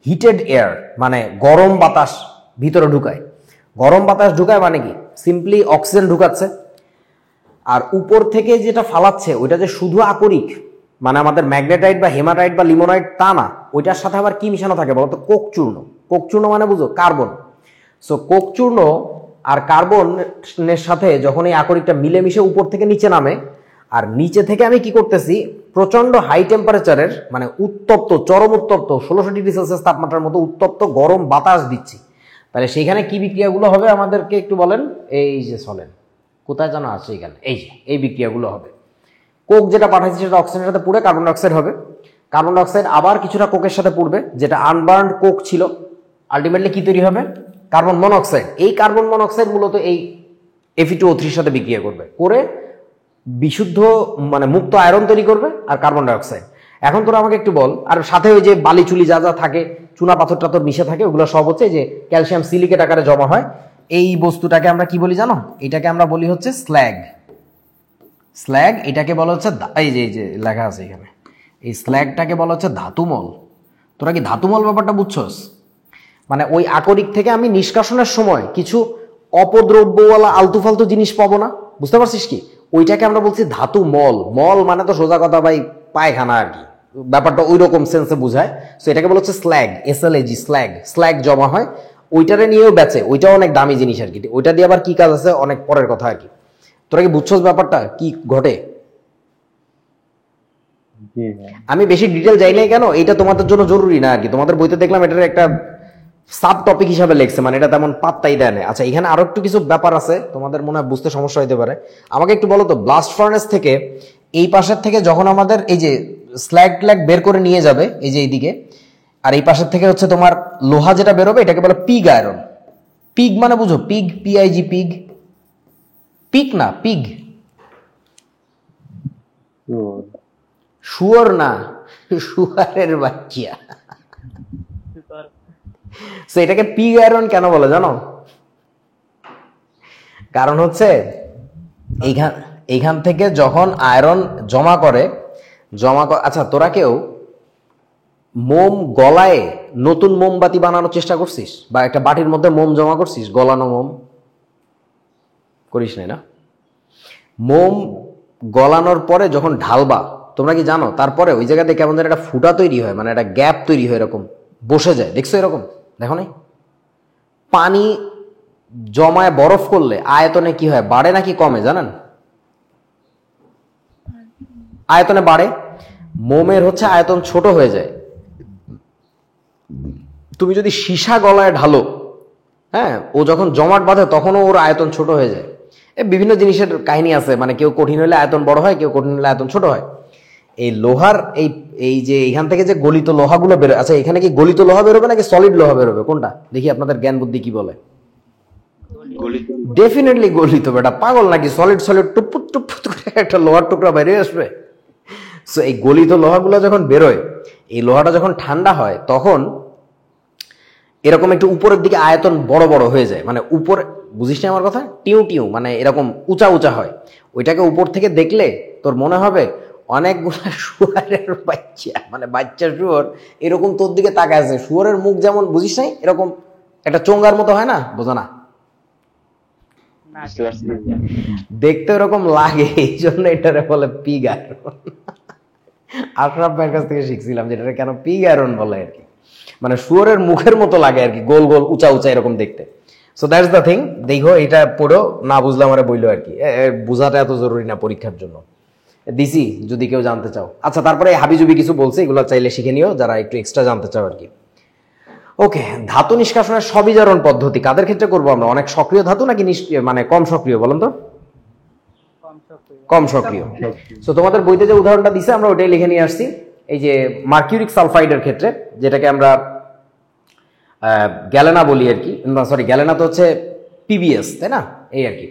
হিটেড এয়ার মানে গরম বাতাস ভিতরে ঢুকায়। গরম বাতাস ঢুকায় মানে কি? Simply oxygen ঢুকাচ্ছে। আর উপর থেকে যেটা ফালাচ্ছে ওইটা যে শুধু আকরিক, মানে আমাদের ম্যাগনেটাইট বা হেমাটাইট বা লিমোনাইট তা না, ওইটার সাথে আবার কি মিশানো থাকে বলতো? কোক চূর্ণ। কোক চূর্ণ মানে বুঝো? কার্বন। সো কোক চূর্ণ আর কার্বনের সাথে যখন এই আকরিকটা মিলেমিশে উপর থেকে নিচে নামে, আর নিচে থেকে আমি কি করতেছি, প্রচন্ড হাই টেম্পারেচারের মানে উত্তপ্ত, চরম উত্তপ্ত 1600 ডিগ্রি সেলসিয়াস তাপমাত্রার মতো উত্তপ্ত গরম বাতাস দিচ্ছি। তাহলে সেইখানে কি বিক্রিয়াগুলো হবে আমাদেরকে একটু বলেন। এই যে চলেন, কোথায় জানা আছে এখানে, এই যে এই বিক্রিয়াগুলো হবে। কোক যেটা পাঠাইছি সেটা অক্সিজেনের সাথে পুড়ে কার্বন ডাইঅক্সাইড হবে। কার্বন ডাইঅক্সাইড আবার কিছুটা কোকের সাথে পুড়বে, যেটা আনবার্নড কোক ছিল। আলটিমেটলি কি তৈরি হবে? Carbon monoxide. এই কার্বন মনোক্সাইড মূলত এই Fe2O3 সাথে বিক্রিয়া করবে, করে বিশুদ্ধ মানে মুক্ত আয়রন তৈরি করবে আর কার্বন ডাইঅক্সাইড। এখন তোরা আমাকে একটু বল, আর সাথে ওই যে বালি চুলি যা যা থাকে, চুনা পাথর টাথর মিশে থাকে, ওগুলো সব হচ্ছে যে ক্যালসিয়াম সিলিকেট আকারে জমা হয়। এই বস্তুটাকে আমরা কি বলি জানো? এটাকে আমরা বলি হচ্ছে স্ল্যাগ। স্ল্যাগ এটাকে বলা হচ্ছে, এই যে লেখা আছে এখানে, এই স্ল্যাগটাকে বলা হচ্ছে ধাতুমল। তোরা কি ধাতুমল ব্যাপারটা বুঝছস? মানে ওই আকরিক থেকে আমি নিষ্কাশনের সময় কিছু অপদ্রব্যওয়ালা আলতু ফালতু জিনিস পাবো না, বুঝতে পারছিস কি? ওইটাকে আমরা বলছি ধাতু মল। মল মানে তো সোজা কথা ভাই পায়খানা আর কি, ব্যাপারটা ওই রকম সেন্সে বোঝায়। সো এটাকে বলা হচ্ছে স্ল্যাগ, SLAG, স্ল্যাগ। স্ল্যাগ জমা হয়, ওইটারে নিয়েও বেচে, ওইটাও অনেক দামি জিনিস আর কি। ওইটা দিয়ে আবার কি কাজ আছে অনেক পরের কথা আর কি। তোরা কি বুঝছস ব্যাপারটা কি ঘটে? জি ভাইয়া। আমি বেশি ডিটেল যাই নাই কেন, এটা তোমাদের জন্য জরুরি না আর কি। তোমাদের বইতে দেখলাম এটার একটা সাব টপিক হিসাবে লেখছে, মানে এটা তেমন পাত্তাই দেয় না। আচ্ছা, এখানে আরো একটু কিছু ব্যাপার আছে, তোমাদের মনে হয় বুঝতে সমস্যা হতে পারে। আমাকে একটু বলো তো, ব্লাস্ট ফার্নেস থেকে এই পাশের থেকে যখন আমাদের এই যে স্ল্যাগ ট্ল্যাগ বের করে নিয়ে যাবে এই যে এইদিকে, আর এই পাশের থেকে হচ্ছে তোমার লোহা যেটা বেরোবে এটাকে বলে পিগ আয়রন। পিগ মানে বুঝো, পিগ, PIG, পিগ। পিগ না, পিগ। Sure. শুয়োর না, শুয়ারের বাচ্চা। সো এটাকে পিগ আয়রন কেন বলে জানো? কারণ হচ্ছে এইখান থেকে যখন আয়রন জমা করে, আচ্ছা তোরা কেউ মোম গলায় নতুন মোমবাতি বানানোর চেষ্টা করছিস, বা একটা বাটির মধ্যে মোম জমা করছিস, গলানো মোম করিস নাই না? মোম গলানোর পরে যখন ঢালবা, তোমরা কি জানো তারপরে ওই জায়গাতে কেমন যেন একটা ফুটা তৈরি হয়, মানে একটা গ্যাপ তৈরি হয়, এরকম বসে যায়। দেখছো এরকম? দেখো নাই? পানি জমায় বরফ করলে আয়তনে কি হয়, বাড়ে নাকি কমে জানেন? আয়তনে বাড়ে। মোমের হচ্ছে আয়তন ছোট হয়ে যায়। তুমি যদি সীসা গলায় ঢালো, হ্যাঁ, ও যখন জমাট বাঁধে তখনও ওর আয়তন ছোট হয়ে যায়। বিভিন্ন জিনিসের কাহিনী আছে, মানে কেউ কঠিন হলে আয়তন বড় হয়, কেউ কঠিন হলে আয়তন ছোট হয়। এই লোহার এই যে এখান থেকে যে গলিত লোহাগুলো বেরোয়, আচ্ছা এখানে কি গলিত লোহা বেরোবে নাকি সলিড লোহা বেরোবে, কোনটা? দেখি আপনাদের জ্ঞান বুদ্ধি কি বলে। ডেফিনেটলি গলিত। বেটা পাগল নাকি? সলিড সলিড টুপুট টুপুট করে একটা লোহার টুকরা বেরিয়ে আসবে। সো এই গলিত লোহাগুলো যখন বেরোয়, এই লোহাটা যখন ঠান্ডা হয় তখন এরকম একটু উপরের দিকে আয়তন বড় বড় হয়ে যায়, মানে উপর, বুঝিস না আমার কথা? টিউ টিউ মানে এরকম উঁচা উঁচা হয়। ওইটাকে উপর থেকে দেখলে তোর মনে হবে অনেকগুলা শুয়ারের বাচ্চা, মানে বাচ্চা শুয়োর এরকম তোর দিকে তাকায় আছে। শুয়োরের মুখ যেমন, বুঝিস নাই, এরকম একটা চোঙ্গার মতো হয় না, বোঝো না? দেখতে এরকম লাগে, এই জন্য এটারে বলে পিগ আয়রন। আশরাফ ভাইয়ের কাছ থেকে শিখছিলাম যেটা কেন পিগ আয়রন বলে আর কি, মানে শুয়োরের মুখের মতো লাগে আর কি, গোল গোল উঁচা উঁচা এরকম দেখতে। So that's the thing. দেখো এটা পড়ো, না বুঝলে আমার বইলো আর কি, বোঝাটা এত জরুরি না পরীক্ষার জন্য। দিছি যদি কেউ জানতে চাও। আচ্ছা, তারপরে হাবিজুবি কিছু বলছে, এগুলো চাইলে শিখে নিও যারা একটু এক্সট্রা জানতে চাও আর কি। ওকে, ধাতু নিষ্কাশনের সবিজারণ পদ্ধতি কাদের ক্ষেত্রে করবো আমরা? অনেক সক্রিয় ধাতু নাকি মানে কম সক্রিয়, বলেন তো? কম সক্রিয়। সো তোমাদের বইতে যে উদাহরণটা দিছে আমরা ওটাই লিখে নিয়ে আসছি। এই যে মার্কিউরিক সালফাইডের ক্ষেত্রে, যেটাকে আমরা গ্যালেনা বলি আর কি, সরি গ্যালেনা তো হচ্ছে PBS, তাই না? এই আর কি।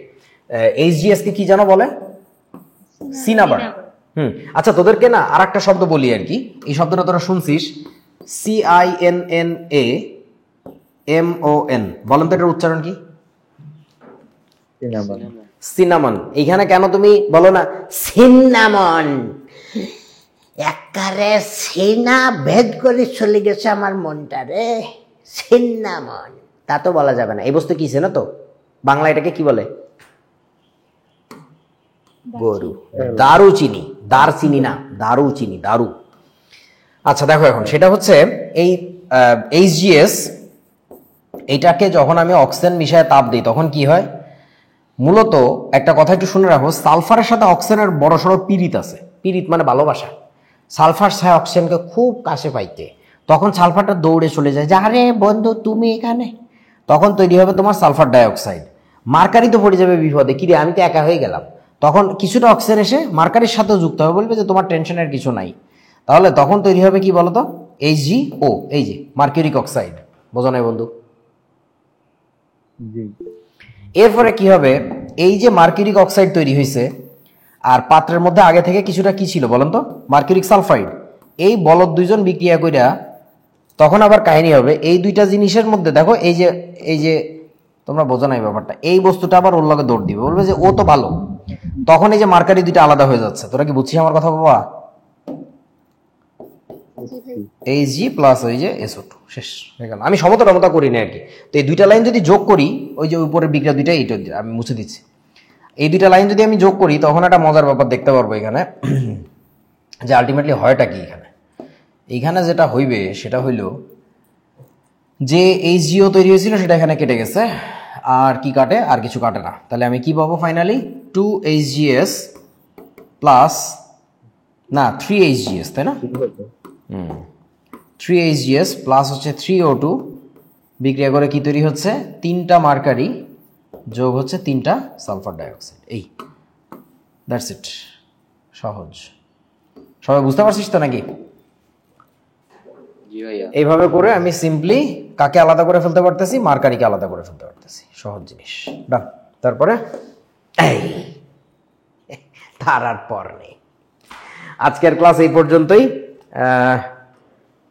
HGS কে কি জানো বলে? সিনাবার। আচ্ছা, তোদেরকে না আর একটা শব্দ বলি আর কি, এই শব্দটা তোরা শুনছিস, CINNAMON। বলেন তো এটার উচ্চারণ কি? Cinnamon. সিনামন। এইখানে কেন তুমি বলো না সিনামন? একারে সিনা ভেদ করে চলে গেছে আমার মনটা রে, সিনামন। তা তো বলা যাবে না। এই বস্তু কি চেনো তো? বাংলা এটাকে কি বলে? গরু। দারু চিনি, দার চিনি না, দারু চিনি, দারু। আচ্ছা দেখো, এখন সেটা হচ্ছে এই HGS, এইটাকে যখন আমি অক্সিজেন মিশায় তাপ দিই তখন কি হয়? মূলত একটা কথা একটু শুনে রাখো, সালফারের সাথে অক্সিজেনের বড় সড়ো পীড়িত আছে। পীড়িত মানে ভালোবাসা। সালফার চায় অক্সিজেনকে খুব কাছে পাইতে, তখন সালফারটা দৌড়ে চলে যায় যে আরে বন্ধু তুমি এখানে, তখন তৈরি হবে তোমার সালফার ডাইঅক্সাইড। মার্কারি তো পড়ে যাবে বিপদে, কিরে আমি তো একা হয়ে গেলাম। তখন কিছুটা অক্সিজেন এসে মার্কারির সাথেও যুক্ত হবে, বলবে যে তোমার টেনশনের কিছু নাই। তাহলে তখন তৈরি হবে কি বলতো? HgO, এই যে মার্কিউরিক অক্সাইড। বোঝো নাই বন্ধু? জি। এরপরে কি হবে? এই যে মার্কিউরিক অক্সাইড তৈরি হয়েছে, আর পাত্রের মধ্যে আগে থেকে কিছুটা কি ছিল বলেন তো? Mercuric sulphide. এই বলদ দুইজন বিক্রিয়া কইরা তখন আবার কাহিনী হবে এই দুইটা জিনিসের মধ্যে। দেখো এই যে তোমরা বোঝো নাই ব্যাপারটা, এই বস্তুটা আবার ওর লগে দৌড় দিবে, বলবে যে ও তো ভালো। তখন এই যে মার্কারি দুইটা আলাদা হয়ে যাচ্ছে। তোরা কি বুঝছিস আমার কথা বাবা? Hg প্লাস ওই যে SO2 শেষ হয়ে গেল। আমি সমতা রমতা করি না আর কি। তো এই দুইটা লাইন যদি যোগ করি, ওই যে উপরের বিক্রিয়া দুইটা, এইটা আমি মুছে দিচ্ছি। এই দুইটা লাইন যদি আমি যোগ করি তখন একটা মজার ব্যাপার দেখতে পারবো এখানে। যে আলটিমেটলি হয়টা কি এখানে। এইখানে যেটা হইবে সেটা হইল যে এইচজিও তৈরি হয়েছিল সেটা এখানে কেটে গেছে, আর কি কাটে, আর কিছু কাটে না। তাহলে আমি কি পাবো ফাইনালি, 2HGS প্লাস না 3HGS, তাই না? 3HGS প্লাস হচ্ছে 3O2 বিক্রিয়া করে কি তৈরি হচ্ছে, 3টা মার্কারি যোগ হচ্ছে 3টা সালফার ডাইঅক্সাইড। এই দ্যাটস ইট, সহজ। সবাই বুঝতে পারছিস তো নাকি? জি ভাইয়া। এইভাবে করে আমি সিম্পলি কাকে আলাদা করে ফেলতে পারতেছি, মার্কারিকে আলাদা করে ফেলতে পারতেছি। সহজ জিনিস, ডান। তারপরে এই তার আর পর নেই। আজকের ক্লাস এই পর্যন্তই।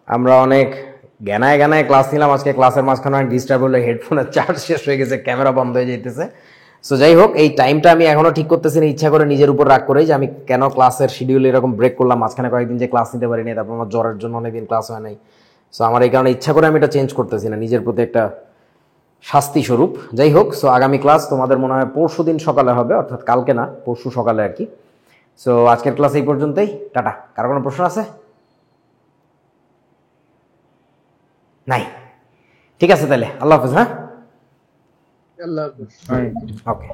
আমরা অনেক জ্ঞানায় জ্ঞানায় ক্লাস নিলাম আজকে। ক্লাসের মাঝখানে অনেক ডিস্টার্ব হলো, হেডফোনের চার্জ শেষ হয়ে গেছে, ক্যামেরা বন্ধ হয়ে যেতেছে। সো যাই হোক, এই টাইমটা আমি এখনো ঠিক করতেছি না, ইচ্ছা করে নিজের উপর রাগ করেই, যে আমি কেন ক্লাসের শিডিউল এরকম ব্রেক করলাম। মাঝখানে কয়েকদিন যে ক্লাস নিতে পারিনি, তারপর আমার জ্বরের জন্য অনেকদিন ক্লাস হয় নাই। সো আমার এই কারণে ইচ্ছা করে আমি এটা চেঞ্জ করতেছি না, নিজের প্রতি একটা শাস্তি স্বরূপ। যাই হোক, সো আগামী ক্লাস তোমাদের মনে হয় পরশু দিন সকালে হবে, অর্থাৎ কালকে না, পরশু সকালে আর কি। সো আজকের ক্লাস এই পর্যন্তই, টাটা। কারো কোনো প্রশ্ন আছে? নাই? ঠিক আছে, তাহলে আল্লাহ হাফেজ। হ্যাঁ, আল্লাহ হাফেজ। ওকে।